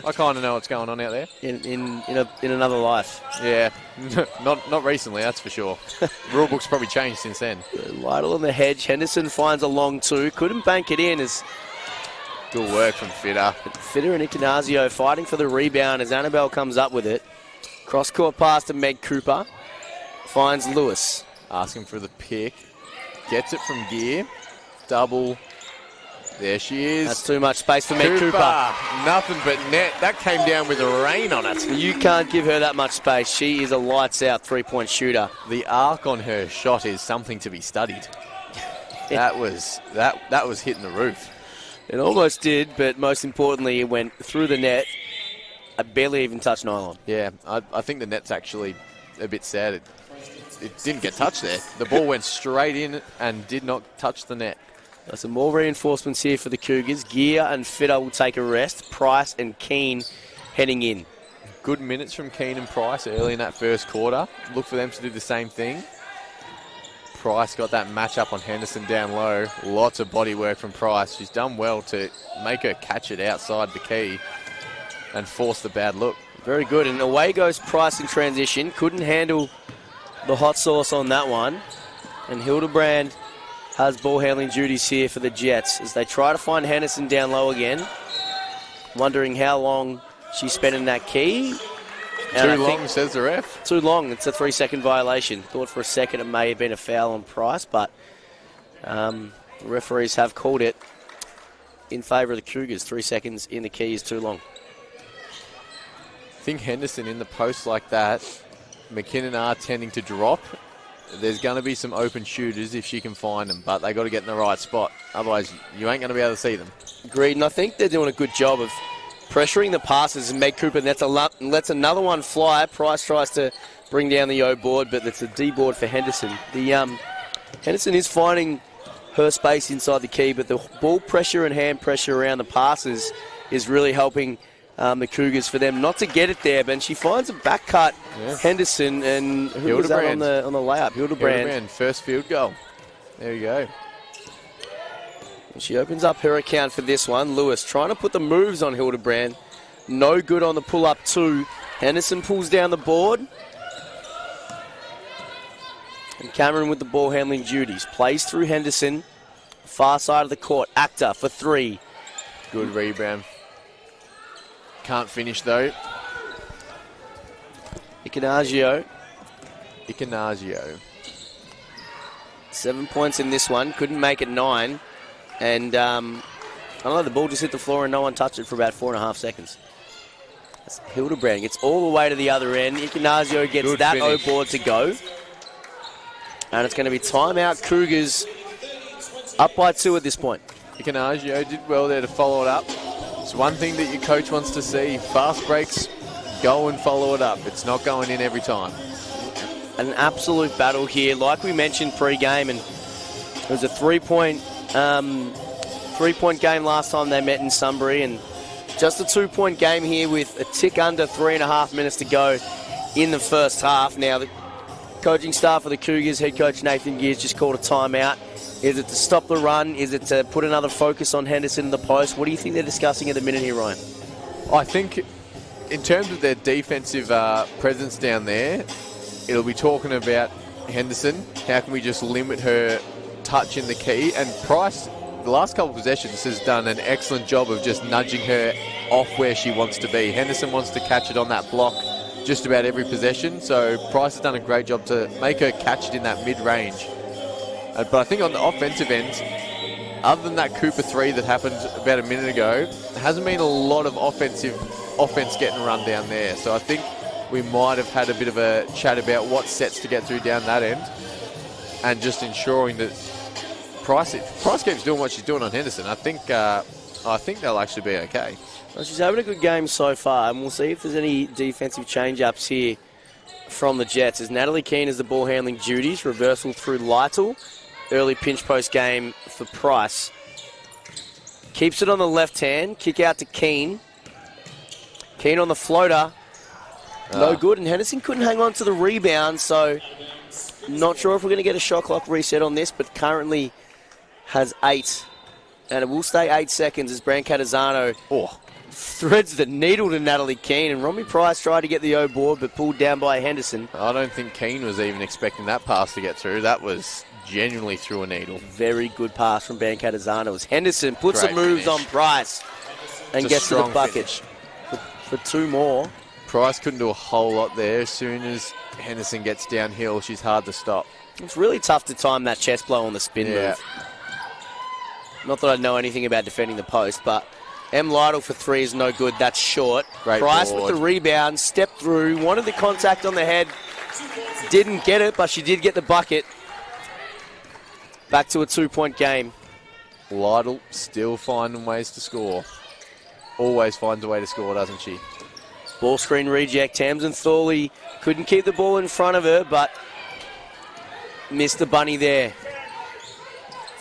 I kind of know what's going on out there. In another life. Yeah, not recently, that's for sure. Rule book's probably changed since then. Lytle on the hedge. Henderson finds a long 2. Couldn't bank it in as... Good work from Fitter. Fitter and Ignacio fighting for the rebound as Annabelle comes up with it. Cross-court pass to Meg Cooper. Finds Lewis. Asking for the pick. Gets it from Gear. Double. There she is. That's too much space for Meg Cooper. Nothing but net. That came down with rain on it. You can't give her that much space. She is a lights-out 3-point shooter. The arc on her shot is something to be studied. That was hitting the roof. It almost did, but most importantly, it went through the net. I barely even touched nylon. Yeah, I think the net's actually a bit sad. It didn't get touched there. The ball went straight in and did not touch the net. Some more reinforcements here for the Cougars. Gear and Fitter will take a rest. Price and Keane heading in. Good minutes from Keane and Price early in that first quarter. Look for them to do the same thing. Price got that match-up on Henderson down low. Lots of body work from Price. She's done well to make her catch it outside the key and force the bad look. Very good. And away goes Price in transition. Couldn't handle the hot sauce on that one. And Hildebrand has ball handling duties here for the Jets as they try to find Henderson down low again. Wondering how long she spent in that key. Too long, says the ref. Too long. It's a 3-second violation. Thought for a second it may have been a foul on Price, but the referees have called it in favour of the Cougars. 3 seconds in the key is too long. I think Henderson in the post like that, McKinnon are tending to drop. There's going to be some open shooters if she can find them, but they got to get in the right spot. Otherwise, you ain't going to be able to see them. Agreed, and I think they're doing a good job of pressuring the passes, and Meg Cooper lets another one fly. Price tries to bring down the O board, but it's a D board for Henderson. Henderson is finding her space inside the key, but the ball pressure and hand pressure around the passes is really helping the Cougars for them not to get it there. But she finds a back cut, Henderson, and who was that on the layup? Hildebrand. First field goal. There you go. She opens up her account for this one. Lewis trying to put the moves on Hildebrand. No good on the pull-up two. Henderson pulls down the board. And Cameron with the ball handling duties. Plays through Henderson. Far side of the court. Actor for three. Good rebound. Can't finish though. Icanazio. 7 points in this one. Couldn't make it 9. And I don't know, the ball just hit the floor and no one touched it for about 4.5 seconds. That's Hildebrand gets all the way to the other end. Icanazio gets Good that finish. O-board to go. And it's going to be timeout. Cougars up by 2 at this point. Icanazio did well there to follow it up. It's one thing that your coach wants to see. Fast breaks, go and follow it up. It's not going in every time. An absolute battle here. Like we mentioned pre-game, and it was a three-point game last time they met in Sunbury, and just a 2-point game here with a tick under 3.5 minutes to go in the first half. Now, the coaching staff of the Cougars, head coach Nathan Gears, just called a timeout. Is it to stop the run? Is it to put another focus on Henderson in the post? What do you think they're discussing at the minute here, Ryan? I think in terms of their defensive presence down there, it'll be talking about Henderson. How can we just limit her touch in the key? And Price, the last couple of possessions, has done an excellent job of just nudging her off where she wants to be. Henderson wants to catch it on that block just about every possession, so Price has done a great job to make her catch it in that mid-range. But I think on the offensive end, other than that Cooper 3 that happened about a minute ago, there hasn't been a lot of offense getting run down there. So I think we might have had a bit of a chat about what sets to get through down that end, and just ensuring that Price keeps doing what she's doing on Henderson. I think they'll actually be okay. Well, she's having a good game so far, and we'll see if there's any defensive change-ups here from the Jets. As Natalie Keane has the ball handling duties, reversal through Lytle. Early pinch post game for Price. Keeps it on the left hand, kick out to Keane. Keane on the floater. No good, and Henderson couldn't hang on to the rebound, so not sure if we're going to get a shot clock reset on this, but currently has 8. And it will stay 8 seconds as Brancatizano threads the needle to Natalie Keane, and Romy Price tried to get the O board, but pulled down by Henderson. I don't think Keane was even expecting that pass to get through. That was genuinely through a needle. Very good pass from Brancatizano as Henderson puts Great some moves finish. on Price and gets to the bucket for 2 more. Price couldn't do a whole lot there. As soon as Henderson gets downhill, she's hard to stop. It's really tough to time that chest blow on the spin move. Not that I know anything about defending the post, but M. Lytle for 3 is no good. That's short. Great Price board. with the rebound, stepped through, wanted the contact on the head. Didn't get it, but she did get the bucket. back to a 2-point game. Lytle still finding ways to score. Always finds a way to score, doesn't she? Ball screen reject. Tamsin Thorley couldn't keep the ball in front of her, but missed the bunny there.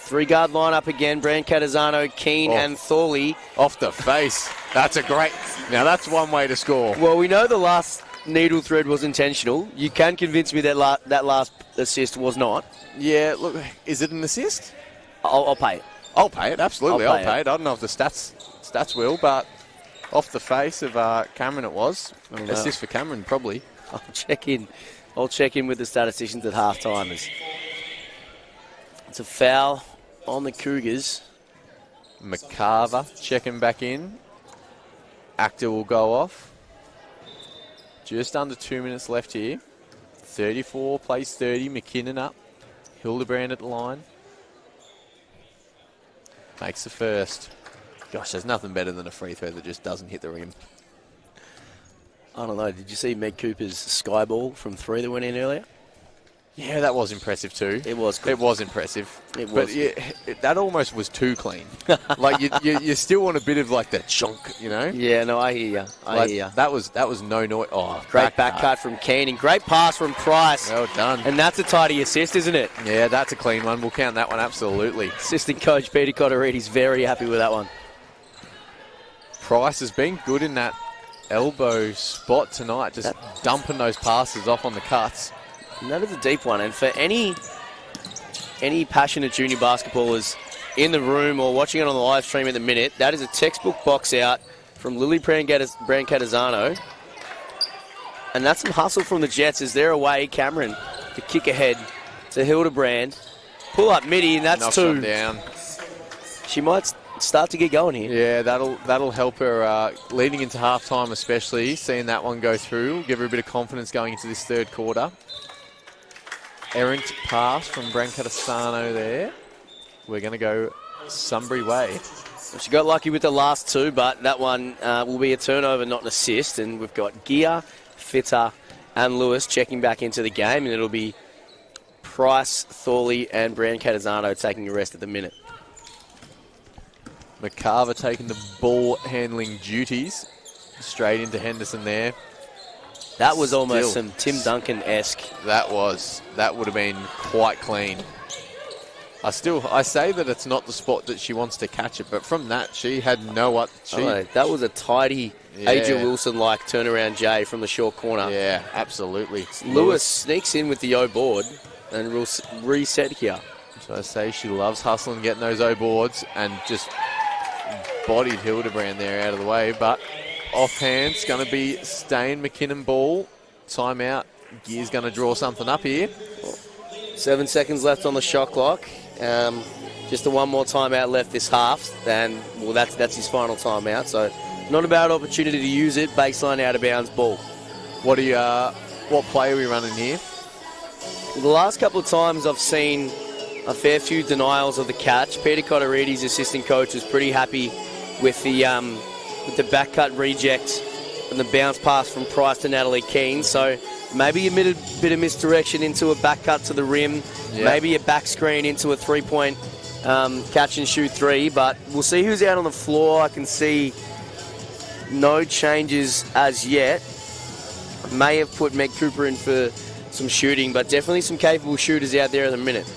3-guard lineup again. Brancatisano, Keane, and Thorley. Off the face. That's a great... Now, that's one way to score. Well, we know the last needle thread was intentional. You can convince me that that last assist was not. Yeah, look, is it an assist? I'll pay it. I'll pay it, absolutely. I'll pay it. it. I don't know if the stats will, but off the face of Cameron it was. Assist for Cameron, probably. I'll check in with the statisticians at halftime. It's a foul on the Cougars. McCarver checking back in. Actor will go off. Just under 2 minutes left here. 34 plays 30. McKinnon up. Hildebrand at the line. Makes the first. Gosh, there's nothing better than a free throw that just doesn't hit the rim. I don't know. Did you see Meg Cooper's sky ball from 3 that went in earlier? Yeah, that was impressive too. It was good. It was impressive. It was. But yeah, that almost was too clean. Like you still want a bit of like that chunk, you know? Yeah, no, I hear you. I hear you. That was no noise. Oh, great back cut from Keane and great pass from Price. Well done. And that's a tidy assist, isn't it? Yeah, that's a clean one. We'll count that one absolutely. Assistant coach Peter Cotterides very happy with that one. Price has been good in that elbow spot tonight, just dumping those passes off on the cuts. And that is a deep one. And for any passionate junior basketballers in the room or watching it on the live stream at the minute, that is a textbook box out from Lily Brancatisano. And that's some hustle from the Jets as they're away. Cameron to kick ahead to Hildebrand. Pull up midi, and that's Knocks 2. one down. She might start to get going here. Yeah, that'll help her leading into halftime, especially seeing that one go through. Give her a bit of confidence going into this third quarter. Errant pass from Brancatisano there. We're going to go Sunbury way. She got lucky with the last 2, but that one will be a turnover, not an assist. And we've got Gear, Fitter, and Lewis checking back into the game, and it'll be Price, Thorley, and Brancatisano taking a rest at the minute. McCarver taking the ball handling duties straight into Henderson there. That was almost some Tim Duncan-esque. That would have been quite clean. I say that it's not the spot that she wants to catch it, but from that she had no what. That was a tidy AJ Wilson-like turnaround J from the short corner. Yeah, absolutely. Lewis sneaks in with the O board and we'll reset here. So I say she loves hustling, getting those O boards, and just bodied Hildebrand there out of the way, but offhand's going to be Stain McKinnon ball. Timeout. Gear's going to draw something up here. 7 seconds left on the shot clock. Just the one more timeout left this half, and well, that's his final timeout. So not a bad opportunity to use it. Baseline out of bounds ball. What play are we running here? Well, the last couple of times I've seen a fair few denials of the catch. Peter Cotterides, assistant coach, was pretty happy with the back cut reject and the bounce pass from Price to Natalie Keane. So maybe a bit of misdirection into a back cut to the rim. Yep. Maybe a back screen into a 3-point catch and shoot 3. But we'll see who's out on the floor. I can see no changes as yet. May have put Meg Cooper in for some shooting, but definitely some capable shooters out there at the minute.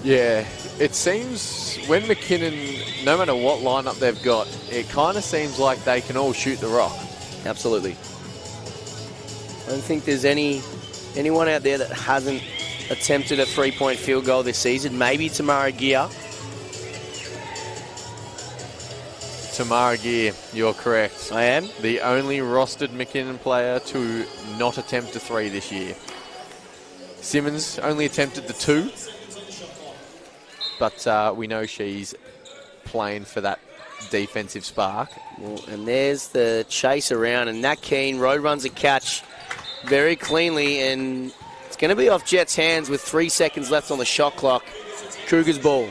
Yeah, it seems when McKinnon, no matter what lineup they've got, it kind of seems like they can all shoot the rock. Absolutely. I don't think there's anyone out there that hasn't attempted a 3-point field goal this season. Maybe Tamara Gear. Tamara Gear, you're correct. I am. The only rostered McKinnon player to not attempt a 3 this year. Simmons only attempted the 2. But we know she's playing for that defensive spark. Well, and there's the chase around, and Nat Keane road runs a catch very cleanly, and it's going to be off Jet's hands with 3 seconds left on the shot clock. Cougars ball.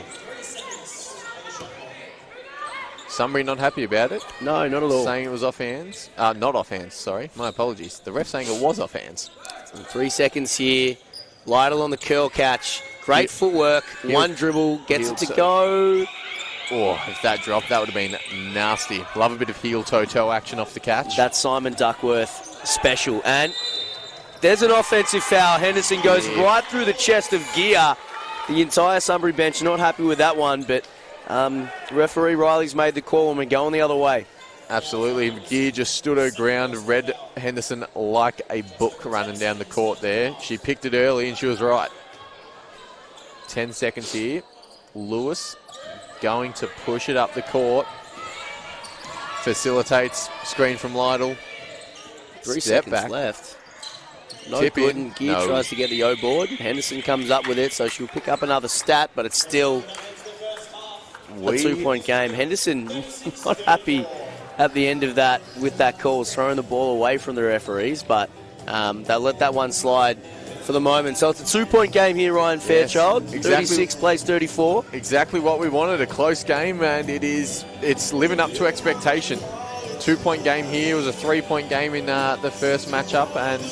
Sunbury not happy about it. No, not at all. Saying it was off hands. Not off hands, sorry. My apologies. The ref saying it was off hands. So 3 seconds here. Lytle on the curl catch. Great footwork. One dribble, gets it to go. Oh, if that dropped, that would have been nasty. Love a bit of heel-toe action off the catch. That's Simon Duckworth special. And there's an offensive foul. Henderson goes right through the chest of Gear. The entire Sunbury bench not happy with that one, but referee Riley's made the call and we're going the other way. Absolutely. Gear just stood her ground, read Henderson like a book running down the court there. She picked it early and she was right. 10 seconds here. Lewis going to push it up the court. Facilitates screen from Lytle. 3 seconds left. No Tip good, in. and Gear tries to get the O board. Henderson comes up with it, so she'll pick up another stat, but it's still a 2-point game. Henderson not happy at the end of that with that call, throwing the ball away from the referees, but they'll let that one slide for the moment. So it's a 2-point game here, Ryan Fairchild. Yes, exactly. 36 plays 34. Exactly what we wanted, a close game, and it's living up to expectation. 2-point game here. It was a 3-point game in the first matchup, and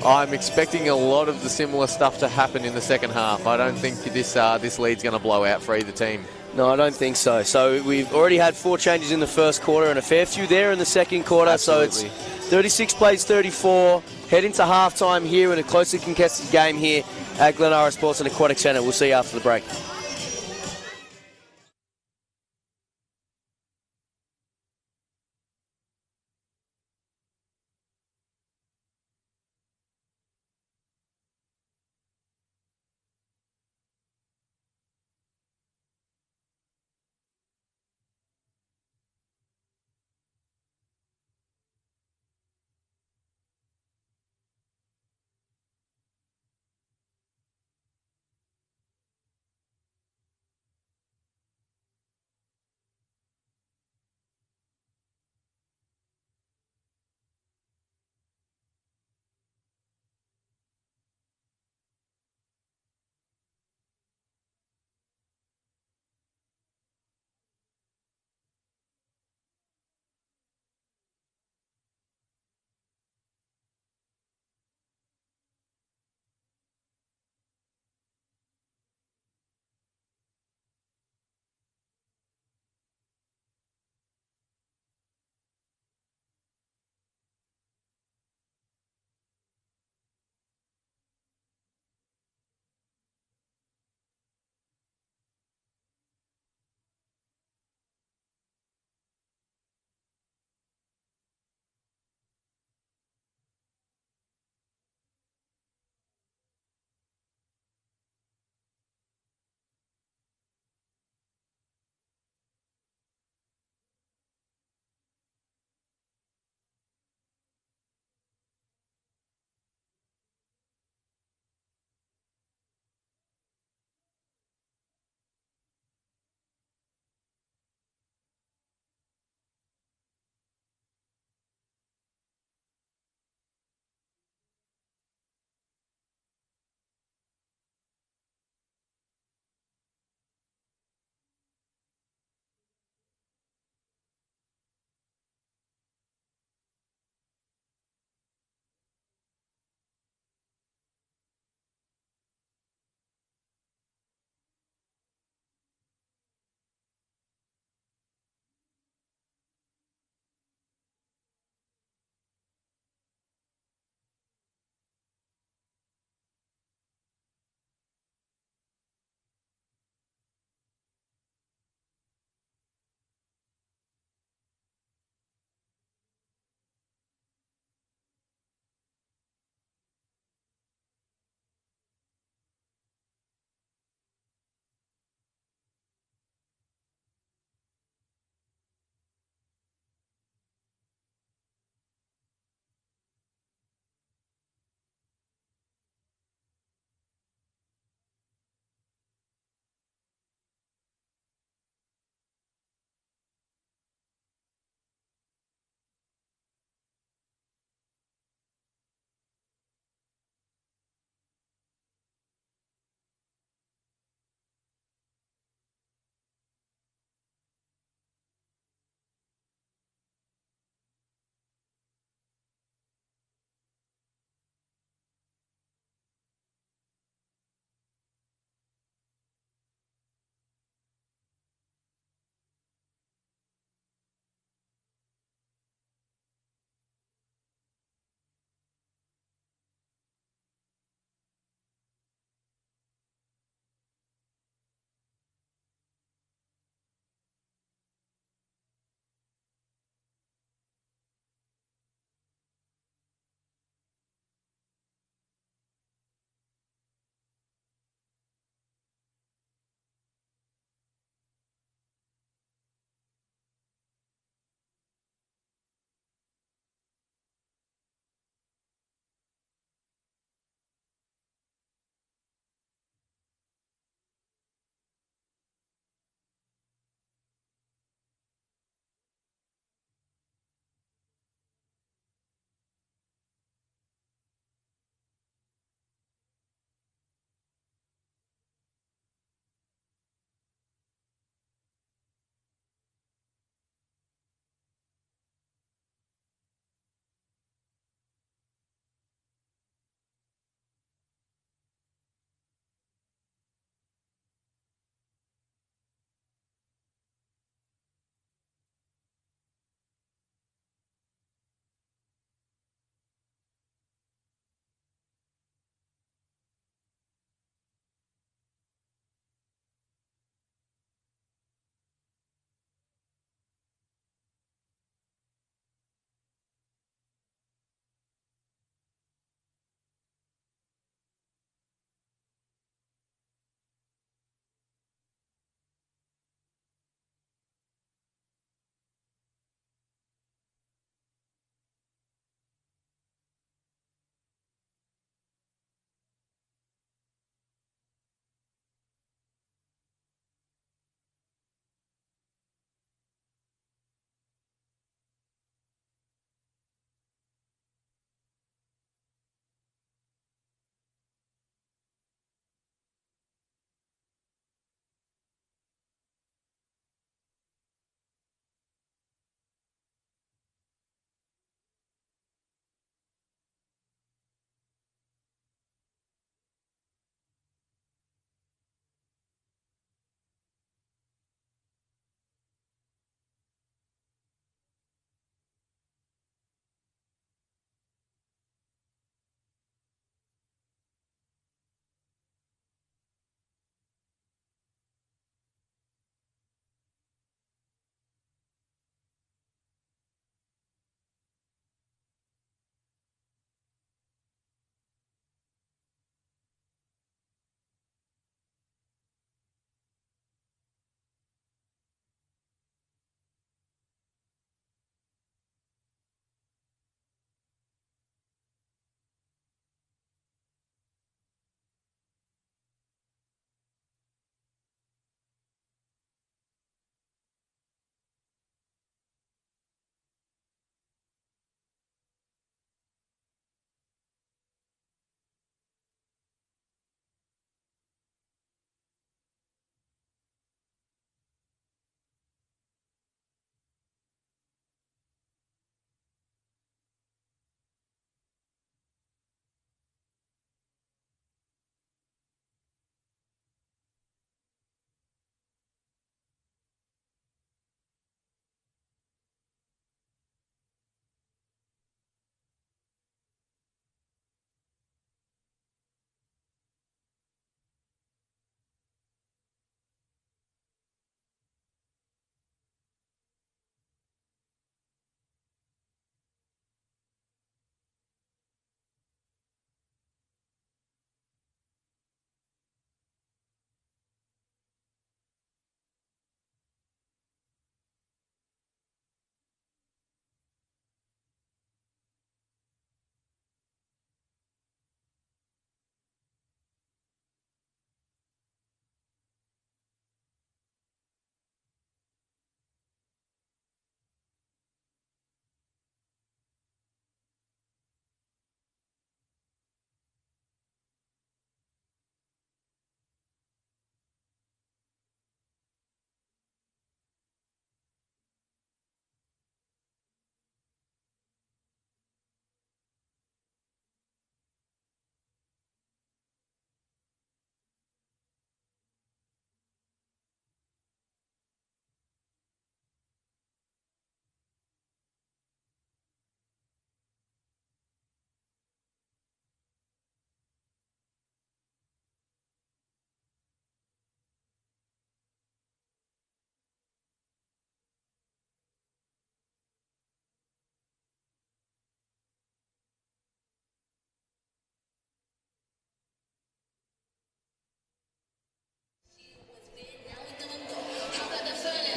I'm expecting a lot of the similar stuff to happen in the second half. I don't think this lead's going to blow out for either team. No, I don't think so. So we've already had 4 changes in the first quarter and a fair few there in the second quarter. Absolutely. So it's 36 plays 34. Head into halftime here in a closely contested game here at Glenara Sports and Aquatic Centre. We'll see you after the break.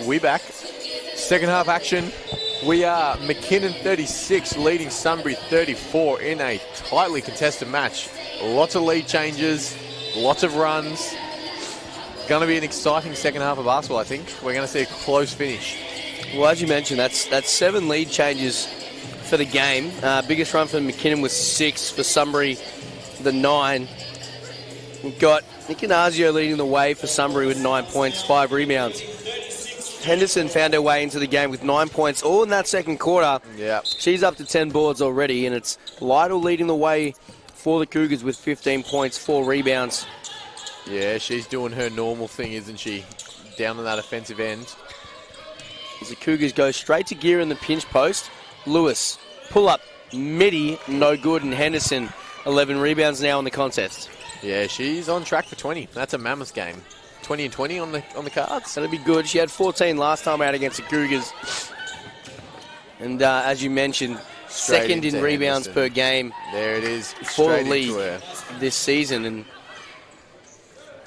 we back. Second half action. We are McKinnon 36 leading Sunbury 34 in a tightly contested match. Lots of lead changes, lots of runs. Going to be an exciting second half of basketball, I think. We're going to see a close finish. Well, as you mentioned, that's 7 lead changes for the game. Biggest run for McKinnon was 6, for Sunbury the 9. We've got Nickinazio leading the way for Sunbury with 9 points, 5 rebounds. Henderson found her way into the game with 9 points, all in that second quarter. Yeah. She's up to 10 boards already, and it's Lytle leading the way for the Cougars with 15 points, 4 rebounds. Yeah, she's doing her normal thing, isn't she? Down on that offensive end. As the Cougars go straight to gear in the pinch post. Lewis, pull up, midi, no good, and Henderson, 11 rebounds now in the contest. Yeah, she's on track for 20. That's a mammoth game. 20 and 20 on the cards. That'll be good. She had 14 last time out against the Cougars. And as you mentioned, second in rebounds per game. There it is. For the league this season. And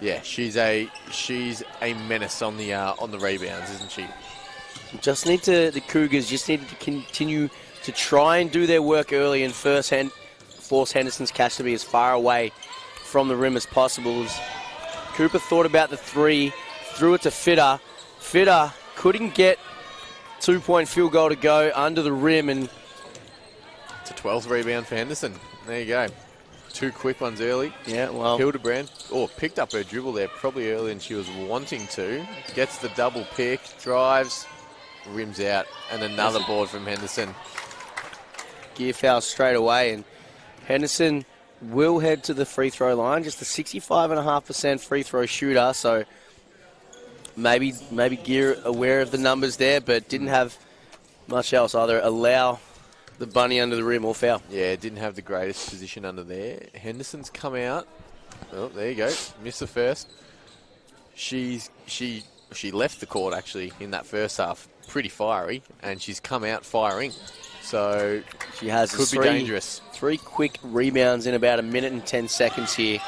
yeah, she's a menace on the rebounds, isn't she? the Cougars just need to continue to try and do their work early and force Henderson's catch to be as far away from the rim as possible. As Cooper thought about the 3, threw it to Fitter. Fitter couldn't get 2-point field goal to go under the rim, and it's a 12th rebound for Henderson. There you go. 2 quick ones early. Yeah, well, Hildebrand picked up her dribble there probably earlier than she was wanting to. Gets the double pick, drives, rims out, and another board from Henderson. Gear foul straight away, and Henderson will head to the free throw line. Just a 65.5% free throw shooter, so maybe Gear aware of the numbers there, but didn't have much else. Either allow the bunny under the rim or foul. Yeah, didn't have the greatest position under there. Henderson's come out. Oh, there you go. Missed the first. She left the court actually in that first half, pretty fiery, and she's come out firing. So she has could be dangerous. 3 quick rebounds in about 1 minute and 10 seconds here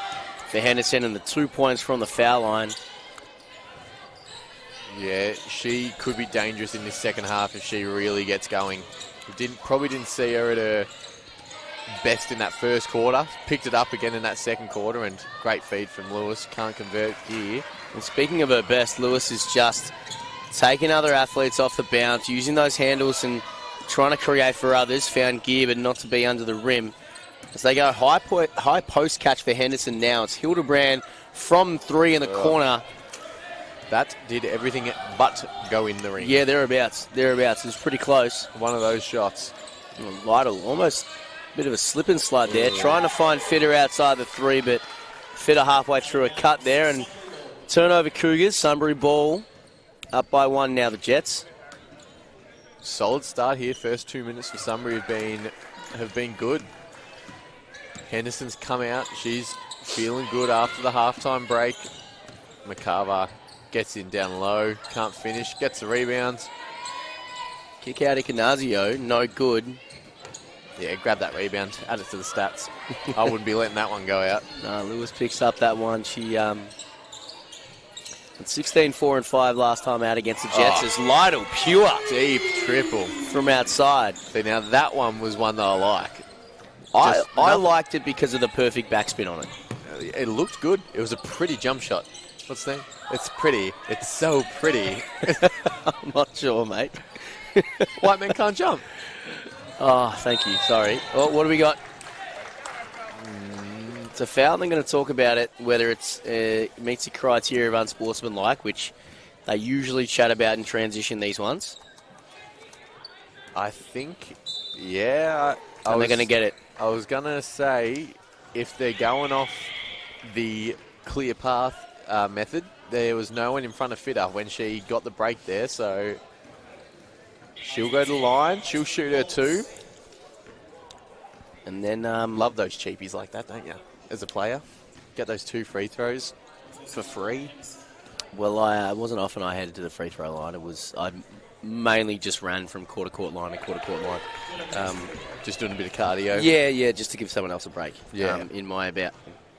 for Henderson, and the 2 points from the foul line. Yeah, she could be dangerous in this second half if she really gets going. Probably didn't see her at her best in that first quarter. Picked it up again in that second quarter, and great feed from Lewis. Can't convert here. And speaking of her best, Lewis is just taking other athletes off the bounce, using those handles and trying to create for others. Found Gear, but not to be under the rim. As they go high post catch for Henderson now. It's Hildebrand from 3 in the corner. That did everything but go in the ring. Yeah, thereabouts. It was pretty close. One of those shots. Lytle, almost a bit of a slip and slide there. Trying to find Fitter outside the 3, but Fitter halfway through a cut there. And turnover Cougars. Sunbury ball up by 1 now, the Jets. Solid start here. First 2 minutes for Sunbury have been good. Henderson's come out. She's feeling good after the halftime break. McCarver gets in down low, can't finish, gets the rebounds. Kick out Nickinazio, no good. Yeah, grab that rebound, add it to the stats. I wouldn't be letting that one go out. No, Lewis picks up that one. She had 16, 4, and 5 last time out against the Jets. As Lytle, pure. Deep triple. From outside. See, now that one was one that I like. I liked it because of the perfect backspin on it. It looked good. It was a pretty jump shot. What's the name? It's pretty. It's so pretty. I'm not sure, mate. White men can't jump. Oh, thank you. Sorry. Oh, what do we got? It's a foul. They're going to talk about it, whether it's meets the criteria of unsportsmanlike, which they usually chat about in transition, these ones. I think, yeah. And they're going to get it. I was going to say, if they're going off the clear path method, there was no one in front of Fitter when she got the break there, so she'll go to the line. She'll shoot her 2. And then love those cheapies like that, don't you? As a player, get those 2 free throws for free. Well, I wasn't often I headed to the free throw line. I mainly just ran from quarter-court line to quarter-court line. Just doing a bit of cardio. Yeah, just to give someone else a break. Yeah. In my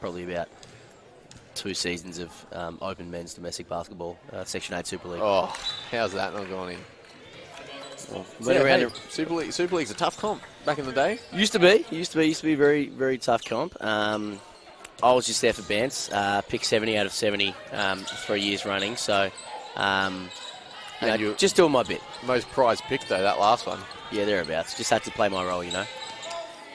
probably about 2 seasons of open men's domestic basketball, Section 8 Super League. Oh, how's that not gone in? Well, Hey, Super League's a tough comp back in the day. Used to be very, very tough comp. I was just there for bands. Picked 70 out of 70 3 years running. So, you just doing my bit. Most prized pick though, that last one. Yeah, thereabouts. Just had to play my role,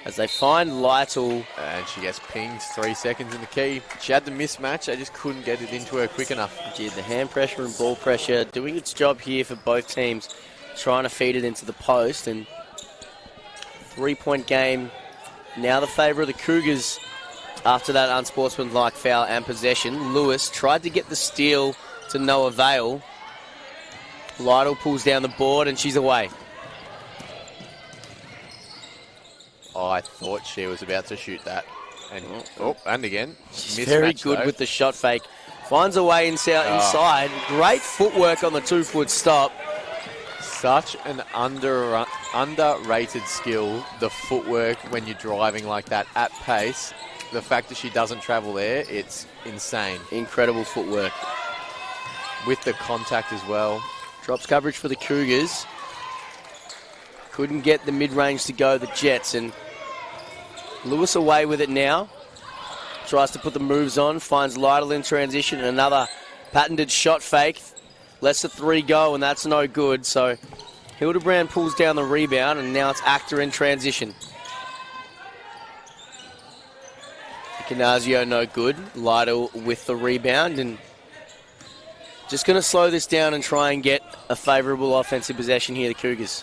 As they find Lytle. And she gets pinged 3 seconds in the key. She had the mismatch. They just couldn't get it into her quick enough. Gee, the hand pressure and ball pressure doing its job here for both teams. Trying to feed it into the post. And 3-point game. Now the favour of the Cougars after that unsportsmanlike foul and possession. Lewis tried to get the steal to no avail. Lytle pulls down the board and she's away. I thought she was about to shoot that. And and again. She's very good with the shot fake. Finds a way inside. Great footwork on the 2-foot stop. Such an underrated skill, the footwork when you're driving like that at pace. The fact that she doesn't travel there, it's insane. Incredible footwork. With the contact as well. Drops coverage for the Cougars. Couldn't get the mid-range to go, the Jets, and Lewis away with it now. Tries to put the moves on, finds Lytle in transition, and another patented shot fake. Lets the 3 go, and that's no good. So Hildebrand pulls down the rebound, and now it's Actor in transition. Canazio no good. Lytle with the rebound, and just going to slow this down and try and get a favourable offensive possession here, the Cougars.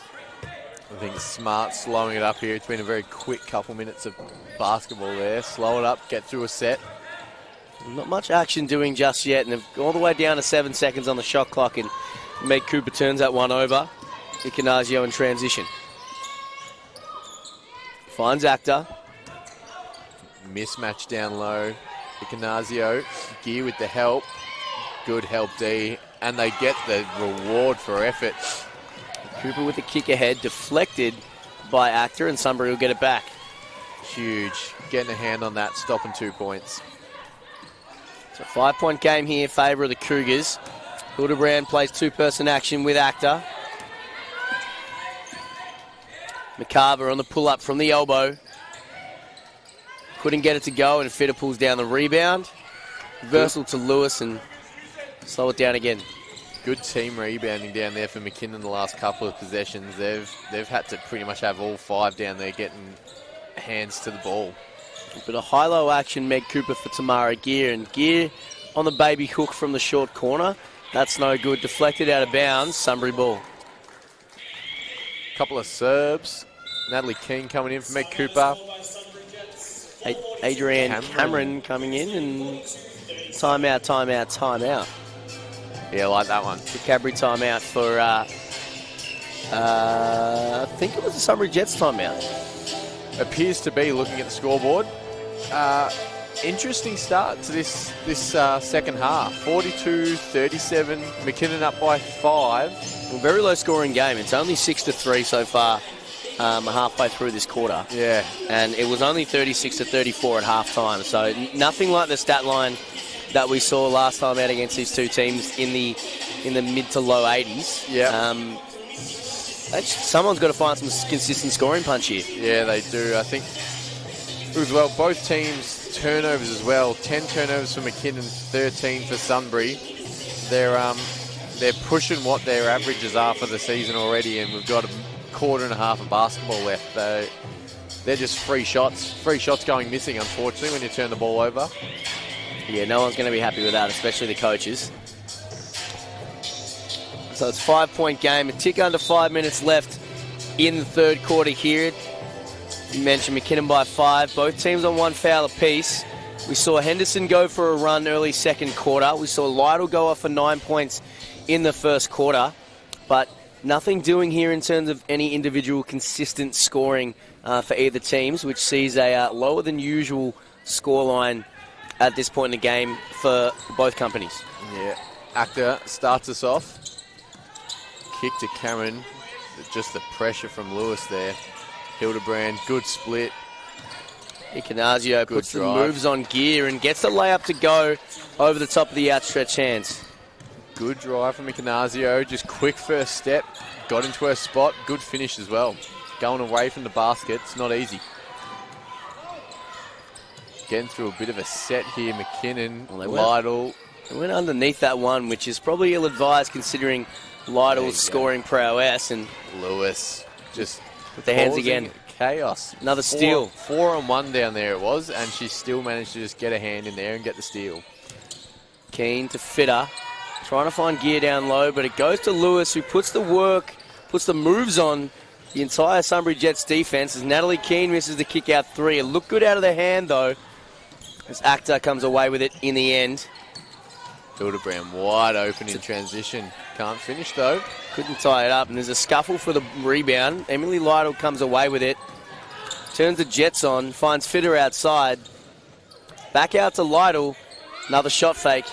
I think smart slowing it up here. It's been a very quick couple minutes of basketball there. Slow it up, get through a set. Not much action doing just yet, and all the way down to 7 seconds on the shot clock, and Meg Cooper turns that one over. Icanazio in transition. Finds Actor. Mismatch down low. Icanazio, Gear with the help. Good help, D. And they get the reward for effort. Cooper with the kick ahead, deflected by Actor, and Sunbury will get it back. Huge. Getting a hand on that, stopping 2 points. It's a 5-point game here in favour of the Cougars. Hildebrand plays 2-person action with Actor. McCarver on the pull-up from the elbow. Couldn't get it to go, and Fitter pulls down the rebound. Reversal to Lewis, and slow it down again. Good team rebounding down there for McKinnon the last couple of possessions. They've had to pretty much have all 5 down there getting hands to the ball. But a high-low action, Meg Cooper for Tamara Gear, and Gear on the baby hook from the short corner. That's no good. Deflected out of bounds. Sunbury ball. Couple of Serbs. Natalie Keane coming in for Meg Cooper. Adrienne Cameron coming in, and timeout. Yeah, I like that one. The Cadbury timeout for, I think it was the Sunbury Jets timeout. Appears to be, looking at the scoreboard. Interesting start to this second half. 42-37. McKinnon up by 5. Well, very low scoring game. It's only 6-3 so far, halfway through this quarter. Yeah. And it was only 36-34 at halftime. So nothing like the stat line that we saw last time out against these two teams in the mid to low 80s. Yeah. Someone's got to find some consistent scoring punch here. Yeah, they do. I think as well, both teams turnovers as well. 10 turnovers for McKinnon, 13 for Sunbury. They're pushing what their averages are for the season already, and we've got a quarter and a half of basketball left. They're just free shots going missing, unfortunately, when you turn the ball over. Yeah, no one's going to be happy with that, especially the coaches. So it's a 5-point game, a tick under 5 minutes left in the third quarter here. You mentioned McKinnon by 5. Both teams on 1 foul apiece. We saw Henderson go for a run early second quarter. We saw Lytle go off for 9 points in the first quarter. But nothing doing here in terms of any individual consistent scoring for either teams, which sees a lower than usual scoreline at this point in the game for both companies. Yeah, Actor starts us off. Kick to Cameron. Just the pressure from Lewis there. Hildebrand, good split. Ignazio puts the drive. moves on gear and gets the layup to go over the top of the outstretched hands. Good drive from Ignazio. Just quick first step. Got into her spot. Good finish as well. Going away from the basket. It's not easy. Getting through a bit of a set here. McKinnon, Lytle. They went underneath that one, which is probably ill-advised considering Lytle's scoring prowess. And Lewis just with the hands again. Chaos. Another steal. 4-on-1 down there it was, and she still managed to just get a hand in there and get the steal. Keen to Fitter. Trying to find gear down low, but it goes to Lewis, who puts the work, puts the moves on the entire Sunbury Jets defense as Natalie Keane misses the kick-out three. It looked good out of the hand, though, as Actor comes away with it in the end. Hildebrand wide open in transition. Can't finish, though. Couldn't tie it up, and there's a scuffle for the rebound. Emily Lytle comes away with it. Turns the Jets on, finds Fitter outside. Back out to Lytle. Another shot fake.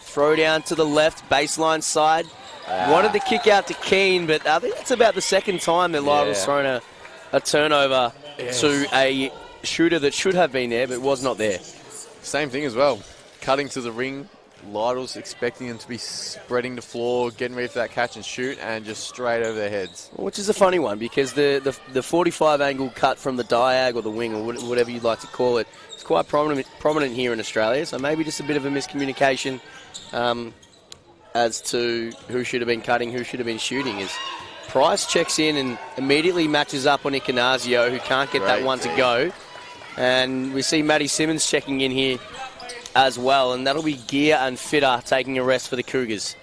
Throw down to the left, baseline side. Wanted the kick out to Keane, but I think that's about the second time that Lytle's thrown a turnover to a shooter that should have been there, but was not there. Same thing as well. Cutting to the ring. Lytle's expecting them to be spreading the floor, getting ready for that catch and shoot, and just straight over their heads. Which is a funny one, because the 45 angle cut from the diag or the wing or whatever you'd like to call it, it's quite prominent here in Australia, so maybe just a bit of a miscommunication as to who should have been cutting, who should have been shooting. As Price checks in and immediately matches up on Ignazio, who can't get that one to go. And we see Maddie Simmons checking in here as well, and that'll be Gear and Fitter taking a rest for the Cougars.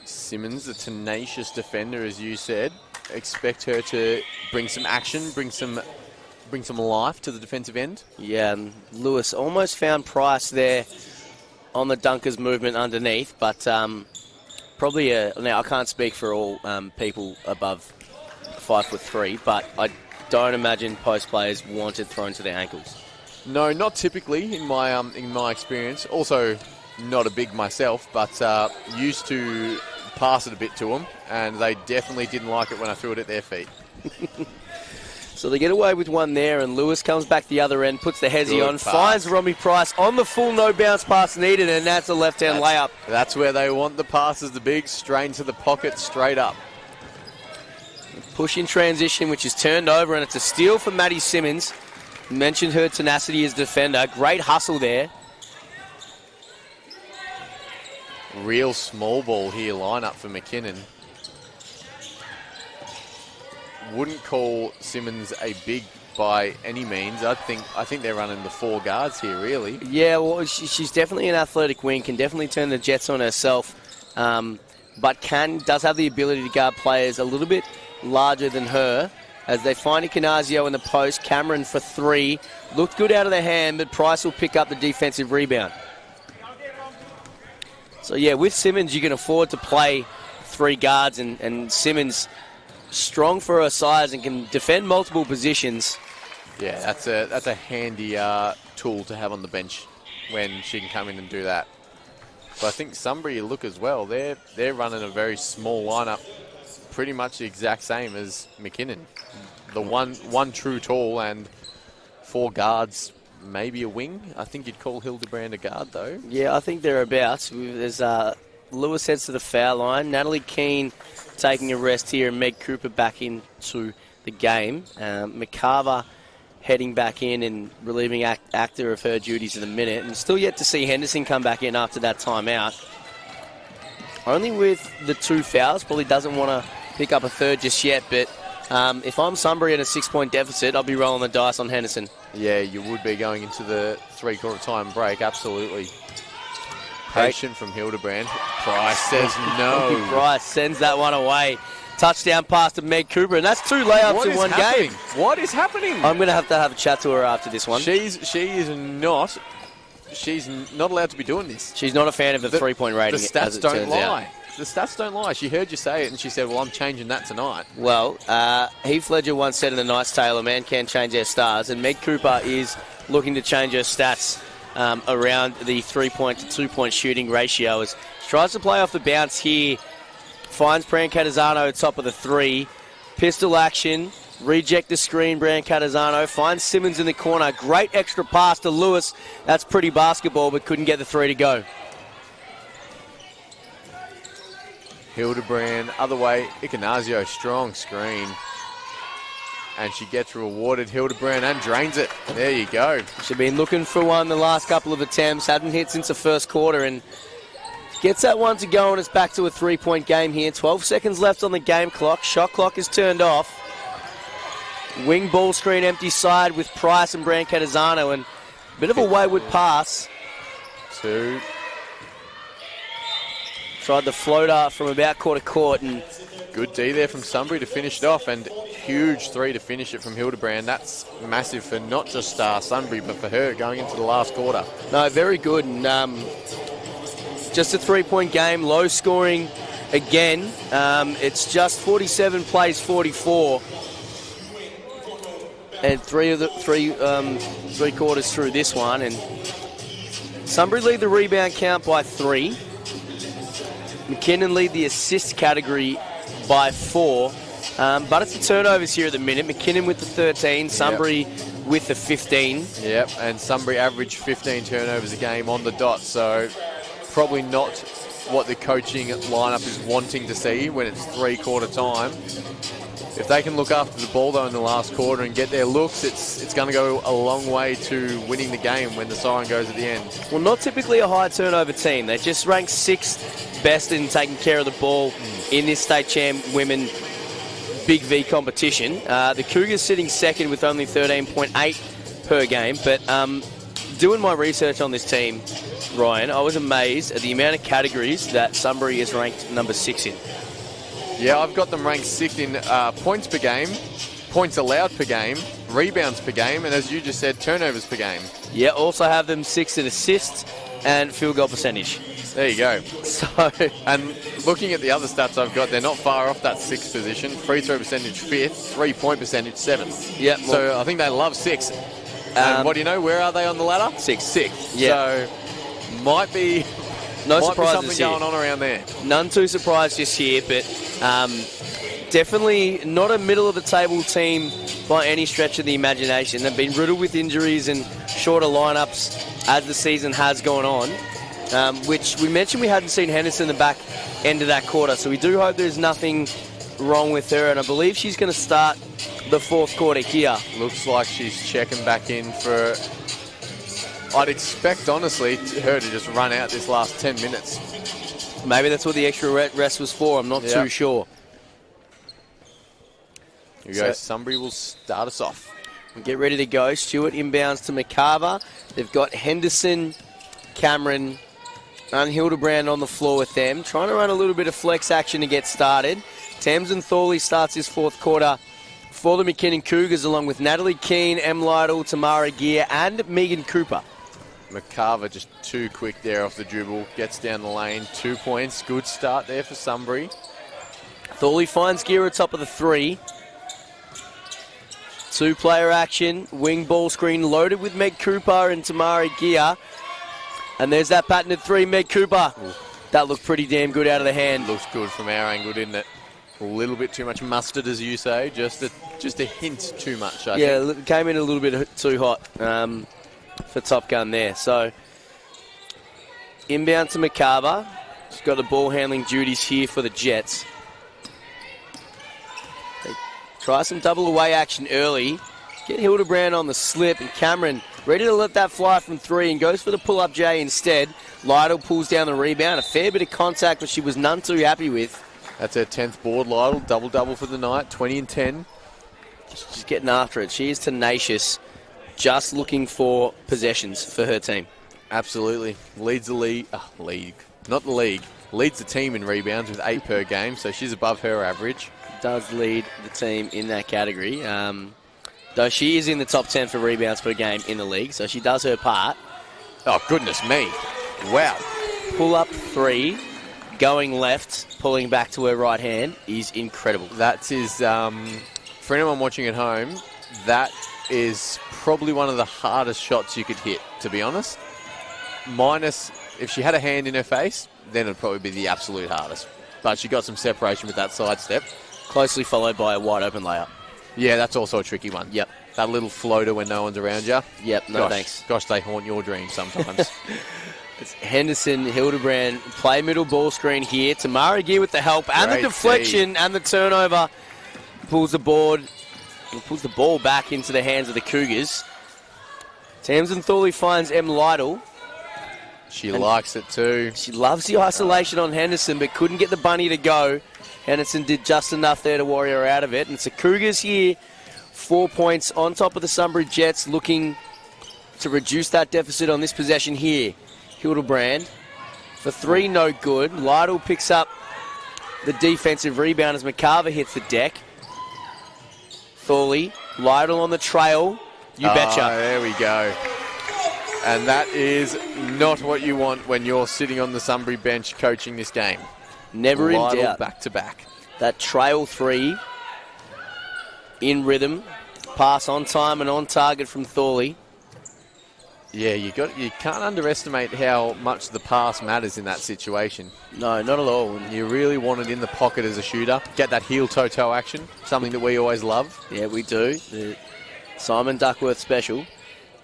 Simmons, a tenacious defender, as you said. Expect her to bring some action, bring some life to the defensive end. Yeah, and Lewis almost found Price there on the Dunkers movement underneath, but probably now I can't speak for all people above 5'3", but I don't imagine post players want it thrown to their ankles. No, not typically in my experience. Also, not a big myself, but used to pass it a bit to them, and they definitely didn't like it when I threw it at their feet. So they get away with one there, and Lewis comes back the other end, puts the hezzy on, finds Romy Price on the full no bounce pass needed, and that's a left-hand layup. That's where they want the passes, the big straight into the pocket, straight up. Push in transition, which is turned over, and it's a steal for Maddie Simmons. Mentioned her tenacity as defender. Great hustle there. Real small ball here lineup for McKinnon. Wouldn't call Simmons a big by any means. I think they're running the four guards here, really. Yeah, well, she's definitely an athletic wing, can definitely turn the Jets on herself, but does have the ability to guard players a little bit larger than her. As they find Ignazio in the post, Cameron for three. Looked good out of the hand, but Price will pick up the defensive rebound. So, yeah, with Simmons, you can afford to play three guards, and Simmons strong for her size and can defend multiple positions. Yeah, that's a handy tool to have on the bench when she can come in and do that. But I think Sunbury look as well. They're running a very small lineup, pretty much the exact same as McKinnon. The one true tall and four guards, maybe a wing. I think you'd call Hildebrand a guard, though. Yeah, I think thereabouts. There's Lewis heads to the foul line. Natalie Keane taking a rest here, and Meg Cooper back into the game. McCarver heading back in and relieving Actor of her duties in a minute. And still yet to see Henderson come back in after that timeout. Only with the two fouls, probably doesn't want to pick up a third just yet, but if I'm Sunbury at a 6-point deficit, I'll be rolling the dice on Henderson. Yeah, you would be going into the three-quarter time break, absolutely. Patient from Hildebrand. Price says no. Price sends that one away. Touchdown pass to Meg Cooper, and that's two layups in one game. What is happening? I'm going to have a chat to her after this one. She's not allowed to be doing this. She's not a fan of the three-point rating. The stats don't lie. The stats don't lie. She heard you say it, and she said, well, I'm changing that tonight. Well, Heath Ledger once said in The Knight's Tale, a man can change their stars, and Meg Cooper is looking to change her stats around the 3-point to 2-point shooting ratio. As she tries to play off the bounce here, finds Prancatizano top of the three. Pistol action, Reject the screen, Brancatisano. Finds Simmons in the corner. Great extra pass to Lewis. That's pretty basketball, but couldn't get the three to go. Hildebrand, other way. Icanazio, strong screen. And she gets rewarded, Hildebrand, and drains it. There you go. She's been looking for one the last couple of attempts. Hadn't hit since the first quarter, and gets that one to go, and it's back to a 3-point game here. 12 seconds left on the game clock. Shot clock is turned off. Wing ball screen, empty side with Price and Brancatisano, and a bit of a wayward pass. Two. Tried the floater from about quarter court, and good D there from Sunbury to finish it off, and huge three to finish it from Hildebrand. That's massive for not just Sunbury, but for her going into the last quarter. No, very good, and just a 3-point game, low scoring again. It's just 47 plays 44. And three quarters through this one, and Sunbury lead the rebound count by 3. McKinnon lead the assist category by 4. But it's the turnovers here at the minute. McKinnon with the 13, Sunbury with the 15. Yep, and Sunbury average 15 turnovers a game on the dot, so probably not what the coaching lineup is wanting to see when it's 3-quarter time. If they can look after the ball, though, in the last quarter and get their looks, it's going to go a long way to winning the game when the siren goes at the end. Well, not typically a high turnover team. They're just ranked 6th best in taking care of the ball in this state champ women BigV competition. The Cougars sitting second with only 13.8 per game. But doing my research on this team, Ryan, I was amazed at the amount of categories that Sunbury is ranked number 6 in. Yeah, I've got them ranked 6th in points per game, points allowed per game, rebounds per game, and as you just said, turnovers per game. Yeah, also have them 6th in assists and field goal percentage. There you go. So, and looking at the other stats I've got, they're not far off that 6th position. Free throw percentage 5th, 3-point percentage 7th. Yeah. So I think they love 6. And what do you know? Where are they on the ladder? 6th. Yeah. So might be surprises something going on around there. None too surprised just here, but definitely not a middle-of-the-table team by any stretch of the imagination. They've been riddled with injuries and shorter lineups as the season has gone on, which we mentioned we hadn't seen Henderson in the back end of that quarter, so we do hope there's nothing wrong with her, and I believe she's going to start the 4th quarter here. Looks like she's checking back in for... I'd expect, honestly, her to just run out this last 10 minutes. Maybe that's what the extra rest was for. I'm not too sure. Here we go. Sunbury will start us off. Get ready to go. Stewart inbounds to McCarver. They've got Henderson, Cameron, and Hildebrand on the floor with them. Trying to run a little bit of flex action to get started. Tamsin Thorley starts his 4th quarter for the McKinnon Cougars, along with Natalie Keane, Em Lytle, Tamara Gear, and Megan Cooper. McCarver just too quick there off the dribble. Gets down the lane. 2 points. Good start there for Sunbury. Thorley finds Gear at top of the 3. 2-player action. Wing ball screen loaded with Meg Cooper and Tamara Gear. And there's that patented 3, Meg Cooper. Ooh. That looked pretty damn good out of the hand. Looks good from our angle, didn't it? A little bit too much mustard, as you say. Just a hint too much, I think. Yeah, it came in a little bit too hot for Top Gun there. So, inbound to McCarver. She's got the ball handling duties here for the Jets. They try some double away action early. Get Hildebrand on the slip, and Cameron ready to let that fly from 3 and goes for the pull-up J instead. Lytle pulls down the rebound. A fair bit of contact, but she was none too happy with. That's her 10th board, Lytle. Double-double for the night, 20 and 10. She's getting after it. She is tenacious, just looking for possessions for her team. Absolutely. Leads the league. Not the league. Leads the team in rebounds with 8 per game, so she's above her average. Does lead the team in that category. Though she is in the top 10 for rebounds per game in the league, so she does her part. Oh, goodness me. Wow. Pull-up 3. Going left, pulling back to her right hand is incredible. That is, for anyone watching at home, that is probably one of the hardest shots you could hit, to be honest. Minus, if she had a hand in her face, then it would probably be the absolute hardest. But she got some separation with that sidestep. Closely followed by a wide open layup. Yeah, that's also a tricky one. Yep. That little floater when no one's around you. Yep, no thanks. Gosh, they haunt your dreams sometimes. It's Henderson, Hildebrand, play middle ball screen here. Tamara Gear with the help and Great the deflection and the turnover. Pulls the ball back into the hands of the Cougars. Tamsin Thorley finds M. Lytle. She likes it too. She loves the isolation on Henderson, but couldn't get the bunny to go. Henderson did just enough there to worry her out of it. And it's the Cougars here, 4 points on top of the Sunbury Jets, looking to reduce that deficit on this possession here. Hildebrand for 3, no good. Lytle picks up the defensive rebound as McCarver hits the deck. Thorley, Lytle on the trail. You betcha. There we go. And that is not what you want when you're sitting on the Sunbury bench coaching this game. Never in doubt. Back to back. That trail 3 in rhythm. Pass on time and on target from Thorley. Yeah, you can't underestimate how much the pass matters in that situation. No, not at all. You really want it in the pocket as a shooter. Get that heel-toe-toe action, something that we always love. Yeah, we do. The Simon Duckworth special.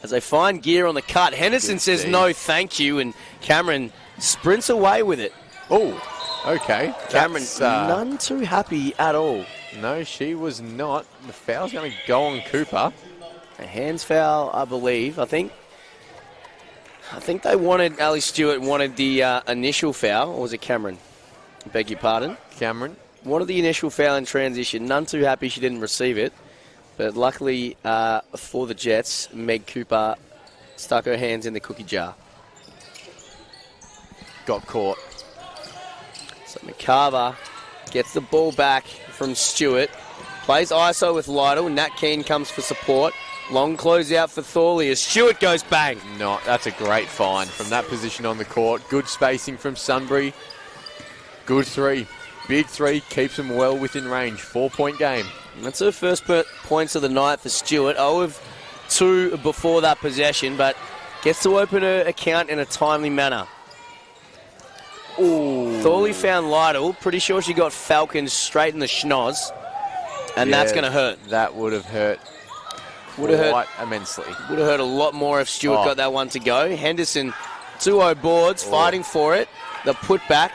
As they find Gear on the cut, Henderson says no thank you, and Cameron sprints away with it. Oh, okay. Cameron, none too happy at all. No, she was not. The foul's going to go on Cooper. A hands foul, I believe. I think they wanted, Ali Stewart wanted the initial foul, or was it Cameron? I beg your pardon. Cameron. Wanted the initial foul in transition. None too happy she didn't receive it. But luckily for the Jets, Meg Cooper stuck her hands in the cookie jar. Got caught. So McCarver gets the ball back from Stewart. Plays ISO with Lytle. Nat Keane comes for support. Long closeout for Thorley as Stewart goes bang. No, that's a great find from that position on the court. Good spacing from Sunbury. Good 3. Big 3. Keeps them well within range. 4-point game. That's her first points of the night for Stewart. 0 of 2 before that possession, but gets to open her account in a timely manner. Ooh. Thorley found Lytle. Pretty sure she got Falcons straight in the schnoz. And that's going to hurt. That would have hurt. Would have hurt immensely. Would have hurt a lot more if Stewart got that one to go. Henderson, 2-0 boards, fighting for it. The putback.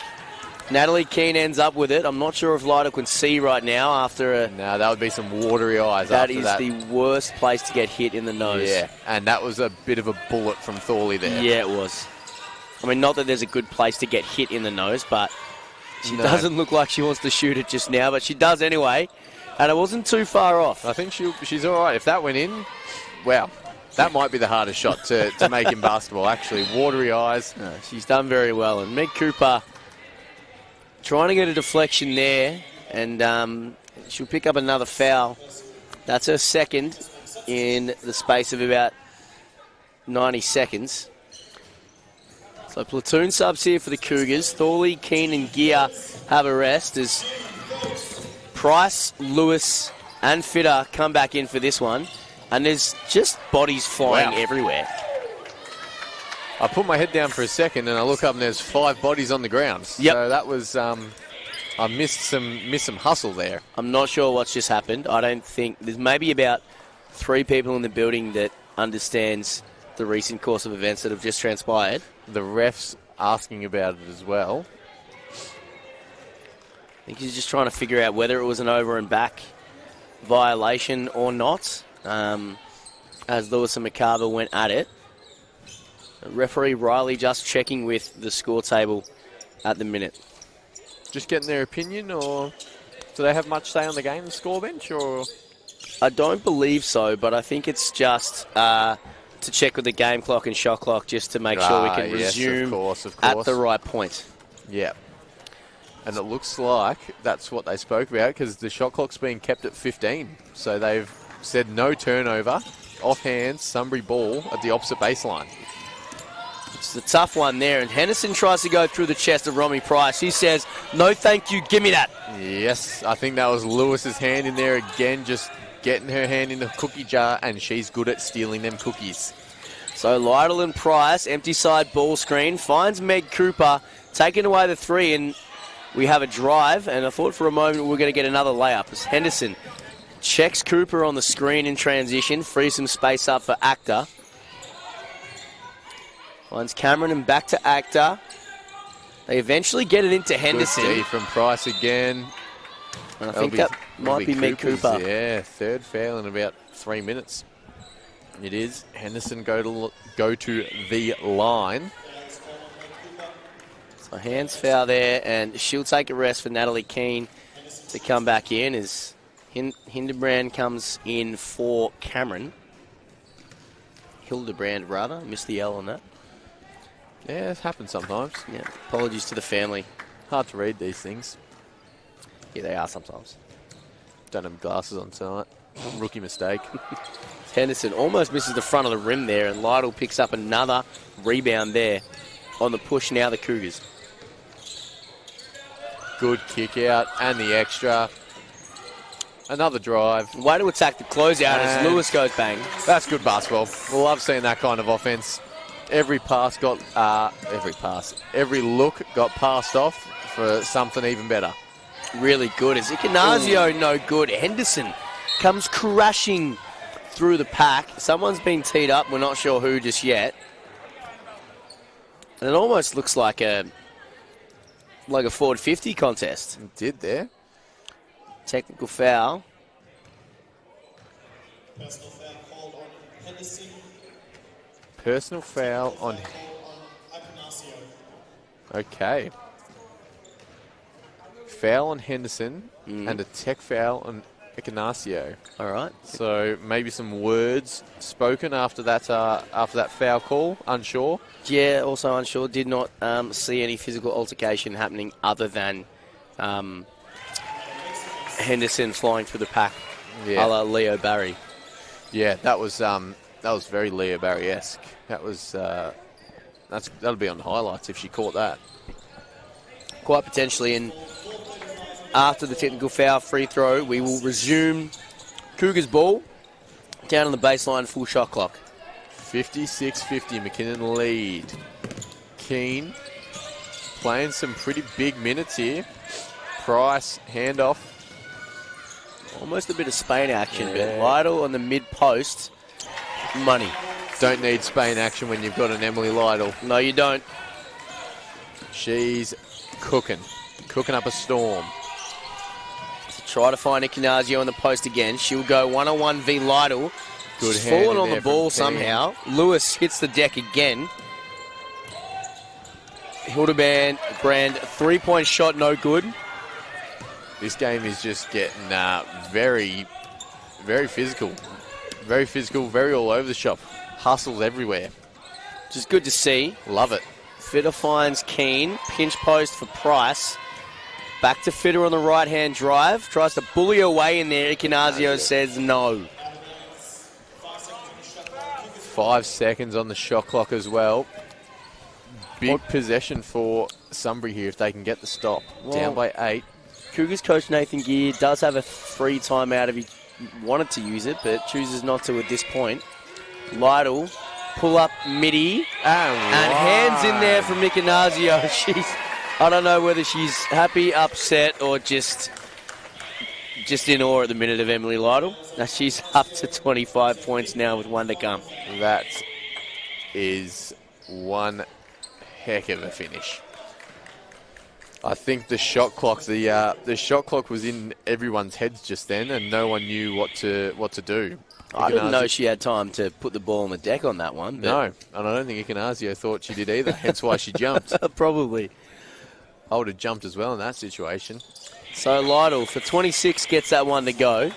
Natalie Keane ends up with it. I'm not sure if Lytle can see right now after a... No, that would be some watery eyes that after that. That is the worst place to get hit in the nose. Yeah, and that was a bit of a bullet from Thorley there. Yeah, it was. I mean, not that there's a good place to get hit in the nose, but she doesn't look like she wants to shoot it just now, but she does anyway. And it wasn't too far off. I think she's all right. If that went in, wow, that might be the hardest shot to make in basketball, actually. Watery eyes. No, she's done very well. And Meg Cooper trying to get a deflection there, and she'll pick up another foul. That's her second in the space of about 90 seconds. So platoon subs here for the Cougars. Thorley, Keane and Gear have a rest as Price, Lewis and Fitter come back in for this one. And there's just bodies flying everywhere. I put my head down for a second and I look up and there's 5 bodies on the ground. Yep. So that was, I missed some hustle there. I'm not sure what's just happened. I don't think, there's maybe about 3 people in the building that understands the recent course of events that have just transpired. The ref's asking about it as well. I think he's just trying to figure out whether it was an over and back violation or not. As Lewis and McCarver went at it. Referee Riley just checking with the score table at the minute. Just getting their opinion, or do they have much say on the game, the score bench, or? I don't believe so, but I think it's just to check with the game clock and shot clock just to make sure we can resume of course. at the right point. Yeah. And it looks like that's what they spoke about because the shot clock's being kept at 15. So they've said no turnover, offhand, Sunbury ball at the opposite baseline. It's a tough one there, and Henderson tries to go through the chest of Romy Price. He says, no thank you, give me that. Yes, I think that was Lewis's hand in there again, just getting her hand in the cookie jar, and she's good at stealing them cookies. So Lytle and Price, empty side ball screen, finds Meg Cooper, taking away the 3, and we have a drive, and I thought for a moment we were going to get another layup as Henderson Checks Cooper on the screen in transition. Frees some space up for Actor. Finds Cameron and back to Actor. They eventually get it into Henderson. Good D from Price again. And I think that might be Mick Cooper. Yeah, third foul in about 3 minutes. It is. Henderson go to the line. So hands foul there, and she'll take a rest for Natalie Keane to come back in as Hildebrand comes in for Cameron. Hildebrand, rather. Missed the L on that. Yeah, it happens sometimes. Yeah, apologies to the family. Hard to read these things. Yeah, they are sometimes. Don't have glasses on tonight. Rookie mistake. Henderson almost misses the front of the rim there, and Lytle picks up another rebound there on the push now, the Cougars. Good kick out and the extra. Another drive. Way to attack the closeout as Lewis goes bang. That's good basketball. Well, I've seen that kind of offense. Every look got passed off for something even better. Really good. Is Ignazio no good? Henderson comes crashing through the pack. Someone's been teed up. We're not sure who just yet. And it almost looks like a forward 50 contest. It did there. Technical foul. Personal foul on. Okay. Foul on Henderson and a tech foul on Ignacio. All right. So maybe some words spoken after that foul call. Unsure. Yeah, also unsure. Did not see any physical altercation happening other than Henderson flying through the pack, a la Leo Barry. Yeah, that was very Leo Barry-esque. That'll be on highlights if she caught that. Quite potentially. And after the technical foul free throw, we will resume Cougars ball down on the baseline, full shot clock. 56-50, McKinnon lead. Keane playing some pretty big minutes here. Price, handoff. Almost a bit of Spain action, but Lytle on the mid-post, money. Don't need Spain action when you've got an Emily Lytle. No, you don't. She's cooking up a storm. Try to find Ignazio on the post again. She'll go one-on-one v Lytle. Good She's hand fallen in on the there ball from somehow. Lewis hits the deck again. Hildebrand, three-point shot, no good. This game is just getting very, very physical. Very physical, very all over the shop. Hustles everywhere. Which is good to see. Love it. Fitter finds Keane. Pinch post for Price. Back to Fitter on the right-hand drive. Tries to bully away in there. Ignazio says no. 5 seconds on the shot clock as well. Big possession for Sunbury here if they can get the stop. Down by 8. Cougars coach Nathan Gear does have a free timeout if he wanted to use it, but chooses not to at this point. Lytle, pull up midi, and hands in there from Ignazio. I don't know whether she's happy, upset, or just in awe at the minute of Emily Lytle. Now she's up to 25 points now with one to come. That is one heck of a finish. I think the shot clock was in everyone's heads just then, and no one knew what to do. I didn't know she had time to put the ball on the deck on that one. No, and I don't think Ignazio thought she did either, hence why she jumped. Probably. I would have jumped as well in that situation. So Lytle for 26 gets that one to go.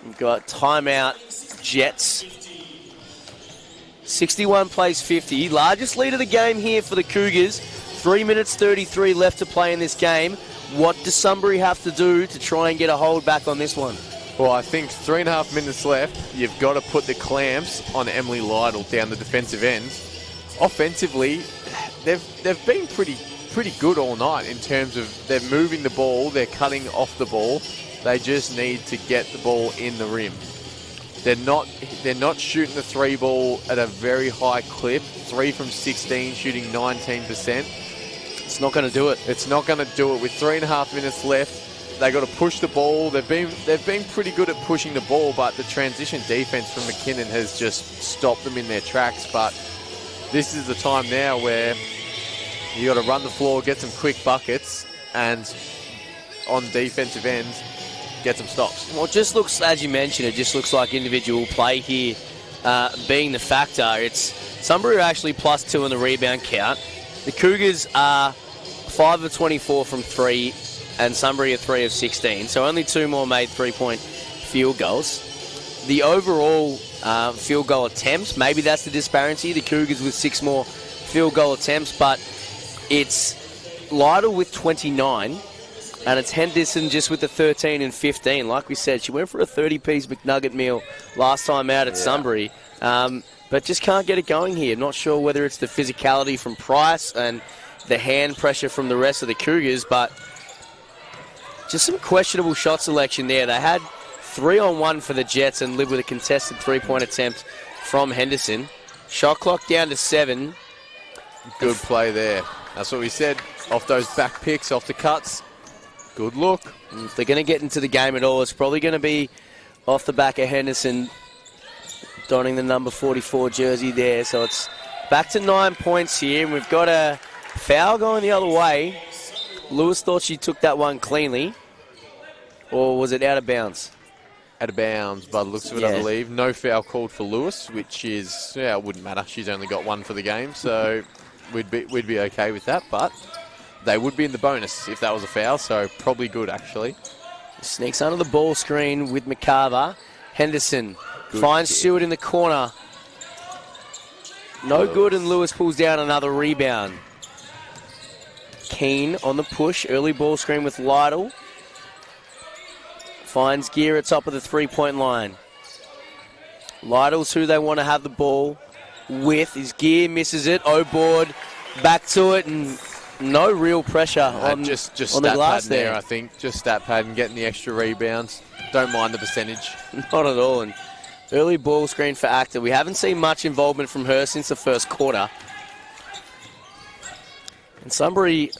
We've got timeout Jets. 61 plays 50. Largest lead of the game here for the Cougars. 3 minutes 33 left to play in this game. What does Sunbury have to do to try and get a hold back on this one? Well, I think 3.5 minutes left. You've got to put the clamps on Emily Lytle down the defensive end. Offensively, they've been pretty good all night in terms of they're moving the ball, they're cutting off the ball. They just need to get the ball in the rim. They're not shooting the three ball at a very high clip. 3 from 16, shooting 19%. It's not going to do it. It's not going to do it with 3.5 minutes left. They got to push the ball. They've been pretty good at pushing the ball, but the transition defense from McKinnon has just stopped them in their tracks. But this is the time now where you got to run the floor, get some quick buckets, and on defensive end, get some stops. Well, it just looks, as you mentioned, it just looks like individual play here being the factor. It's Sunbury are actually +2 in the rebound count. The Cougars are 5 of 24 from 3, and Sunbury are 3 of 16. So only 2 more made 3-point field goals. The overall field goal attempts, maybe that's the disparity. The Cougars with 6 more field goal attempts, but it's Lytle with 29, and it's Henderson just with the 13 and 15. Like we said, she went for a 30-piece McNugget meal last time out at Sunbury, but just can't get it going here. Not sure whether it's the physicality from Price and the hand pressure from the rest of the Cougars, but just some questionable shot selection there. They had 3-on-1 for the Jets and lived with a contested 3-point attempt from Henderson. Shot clock down to 7. Good play there. That's what we said. Off those back picks, off the cuts. Good look. If they're going to get into the game at all, it's probably going to be off the back of Henderson donning the number 44 jersey there. So it's back to 9 points here, and we've got a foul going the other way. Lewis thought she took that one cleanly. Or was it out of bounds? Out of bounds by the looks of it, I believe. No foul called for Lewis, which is, it wouldn't matter. She's only got 1 for the game, so we'd be okay with that. But they would be in the bonus if that was a foul, so probably good, actually. Sneaks under the ball screen with McCarver. Henderson finds Stewart in the corner. No good, and Lewis pulls down another rebound. Keane on the push. Early ball screen with Lytle. Finds Gear at top of the 3-point line. Lytle's who they want to have the ball with. His Gear misses it. O-board back to it, and no real pressure on just on the glass there. I think just stat pad and getting the extra rebounds. Don't mind the percentage. Not at all. And early ball screen for Actor. We haven't seen much involvement from her since the first quarter. And Sunbury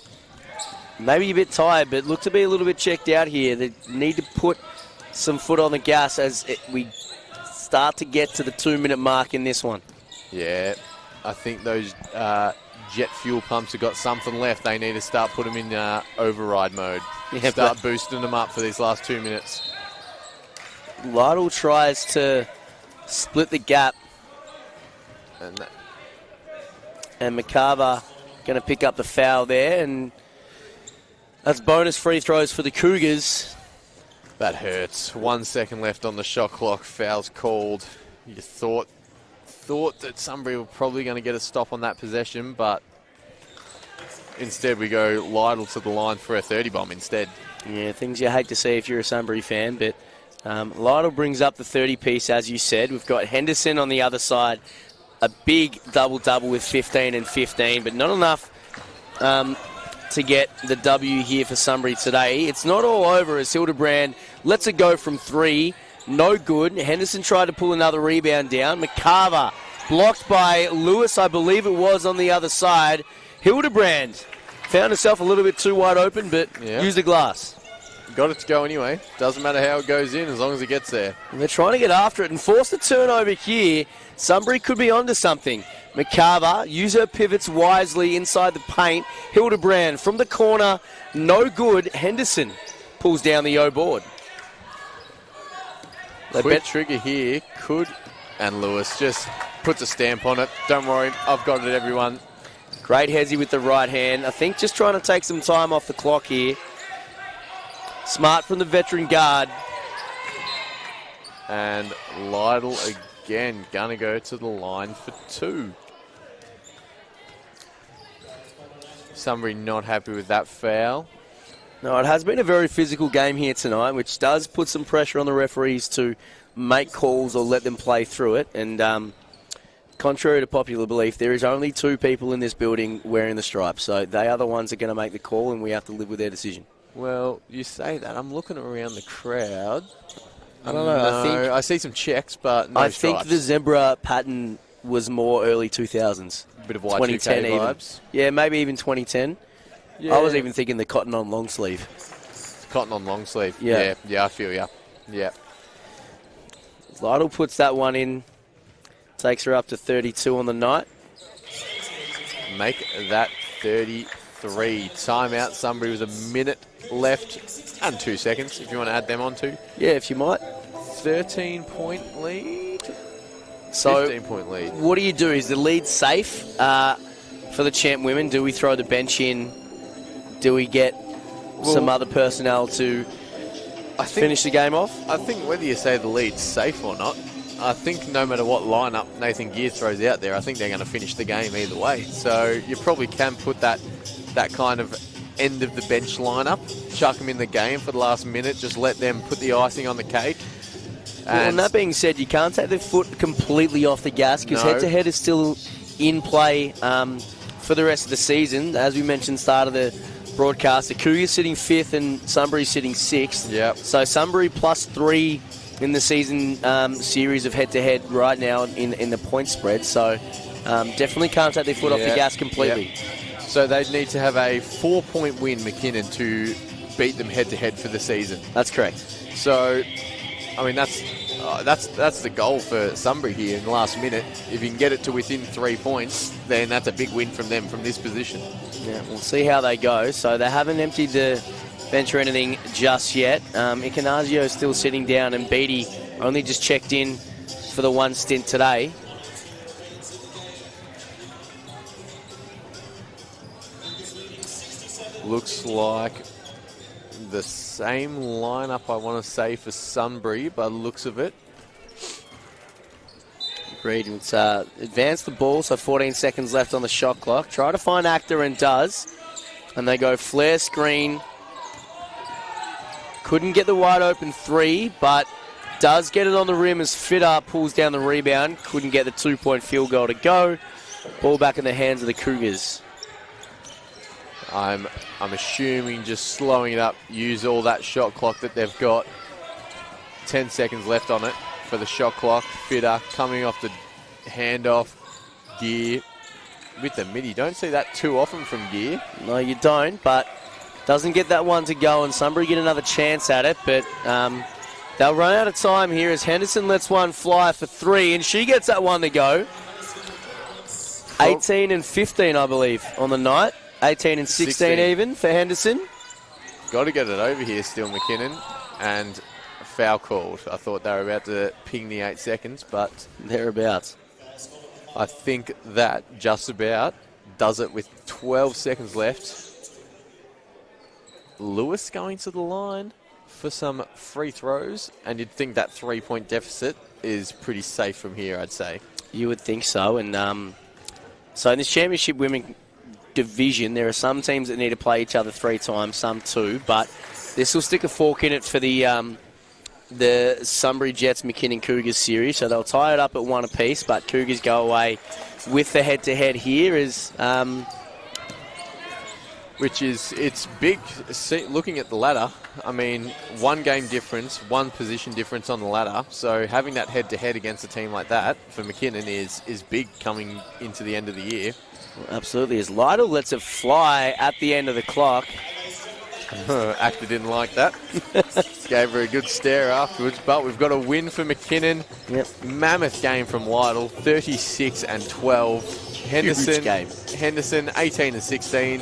maybe a bit tired, but look to be a little bit checked out here. They need to put some foot on the gas as we start to get to the 2-minute mark in this one. Yeah, I think those jet fuel pumps have got something left. They need to start putting them in override mode. Yeah, start boosting them up for these last 2 minutes. Lytle tries to split the gap. And McCarver going to pick up the foul there, and that's bonus free throws for the Cougars. That hurts. 1 second left on the shot clock. Foul's called. You thought that Sunbury were probably going to get a stop on that possession, but instead we go Lytle to the line for a 30 bomb instead. Yeah, things you hate to see if you're a Sunbury fan, but Lytle brings up the 30-piece, as you said. We've got Henderson on the other side. A big double-double with 15 and 15, but not enough to get the W here for Sunbury today. It's not all over as Hildebrand lets it go from 3. No good. Henderson tried to pull another rebound down. McCarver blocked by Lewis, I believe it was, on the other side. Hildebrand found herself a little bit too wide open, but used the glass. Got it to go anyway. Doesn't matter how it goes in as long as it gets there. And they're trying to get after it and force the turnover here. Sunbury could be onto something. McCarver, use her pivots wisely inside the paint. Hildebrand from the corner, no good. Henderson pulls down the O-board. Quick trigger here, and Lewis just puts a stamp on it. Don't worry, I've got it, everyone. Great Hezzy with the right hand. I think just trying to take some time off the clock here. Smart from the veteran guard. And Lytle again, gonna go to the line for 2. Sunbury not happy with that foul. No, it has been a very physical game here tonight, which does put some pressure on the referees to make calls or let them play through it. And contrary to popular belief, there is only 2 people in this building wearing the stripes. So they are the ones that are going to make the call, and we have to live with their decision. Well, you say that. I'm looking around the crowd. I don't know. I see some checks, but no stripes. Think the zebra pattern was more early 2000s. A bit of Y2K vibes. Yeah, maybe even 2010. Yeah. I was even thinking the cotton on long sleeve. Cotton on long sleeve. Yeah. Yeah, I feel ya. Yeah. Lytle puts that one in. Takes her up to 32 on the night. Make that 33. Timeout. Sunbury with a minute left and 2 seconds if you want to add them on too. Yeah, if you might. 13-point lead. So 15-point lead. What do you do? Is the lead safe for the champ women? Do we throw the bench in? Do we get some other personnel to finish the game off? I think whether you say the lead's safe or not, I think no matter what lineup Nathan Gear throws out there, I think they're going to finish the game either way. So you probably can put that kind of end of the bench lineup, chuck them in the game for the last minute, just let them put the icing on the cake. And that being said, you can't take the foot completely off the gas because head-to-head is still in play for the rest of the season. As we mentioned, start of the broadcast, the Cougars sitting 5th and Sunbury sitting 6th. Yep. So Sunbury +3 in the season series of head-to-head right now in the point spread. So definitely can't take their foot off the gas completely. Yep. So they'd need to have a 4-point win, McKinnon, to beat them head-to-head for the season. That's correct. So, I mean, that's the goal for Sunbury here in the last minute. If you can get it to within 3 points, then that's a big win from them from this position. Yeah, we'll see how they go. So they haven't emptied the bench or anything just yet. Icanazio is still sitting down, and Beattie only just checked in for the one stint today. Looks like the same lineup, I want to say, for Sunbury by the looks of it. Agreed. It's advance the ball, so 14 seconds left on the shot clock. Try to find Actor and does. And they go flare screen. Couldn't get the wide open 3, but does get it on the rim as Fitter pulls down the rebound. Couldn't get the 2-point field goal to go. Ball back in the hands of the Cougars. I'm assuming just slowing it up, use all that shot clock that they've got. 10 seconds left on it for the shot clock. Fitter coming off the handoff. Gear with the mid. You don't see that too often from Gear. No, you don't, but doesn't get that one to go, and Sunbury get another chance at it, but they'll run out of time here as Henderson lets one fly for 3, and she gets that one to go. 18 and 15, I believe, on the night. 18 and 16 even for Henderson. Got to get it over here still, McKinnon. And a foul called. I thought they were about to ping the 8 seconds, but thereabouts. I think that just about does it with 12 seconds left. Lewis going to the line for some free throws, and you'd think that 3-point deficit is pretty safe from here, I'd say. You would think so, and so in this championship women division, there are some teams that need to play each other 3 times, some 2, but this will stick a fork in it for the Sunbury Jets McKinnon Cougars series, so they'll tie it up at 1 apiece, but Cougars go away with the head-to-head here is which is, it's big. Looking at the ladder, I mean, 1 game difference, 1 position difference on the ladder. So having that head-to-head against a team like that for McKinnon is big coming into the end of the year. Absolutely. As Lytle lets it fly at the end of the clock. Actor didn't like that. Gave her a good stare afterwards, but we've got a win for McKinnon. Yep. Mammoth game from Lytle, 36 and 12. Henderson, 18 and 16.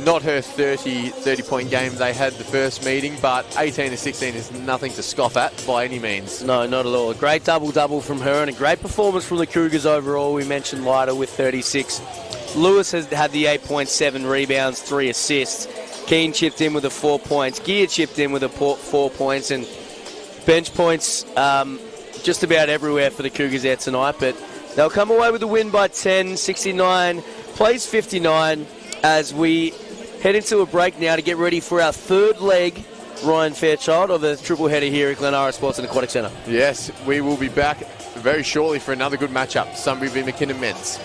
Not her 30-point game they had the first meeting, but 18 and 16 is nothing to scoff at by any means. No, not at all. A great double-double from her and a great performance from the Cougars overall. We mentioned Lytle with 36. Lewis has had the 8.7 rebounds, 3 assists. Keane chipped in with the 4 points. Gear chipped in with the 4 points, and bench points just about everywhere for the Cougars there tonight. But they'll come away with a win by 10, 69, plays 59 as we head into a break now to get ready for our 3rd leg, Ryan Fairchild, of the triple header here at Glenara Sports and Aquatic Centre. Yes, we will be back very shortly for another good matchup, Sunbury v McKinnon men's.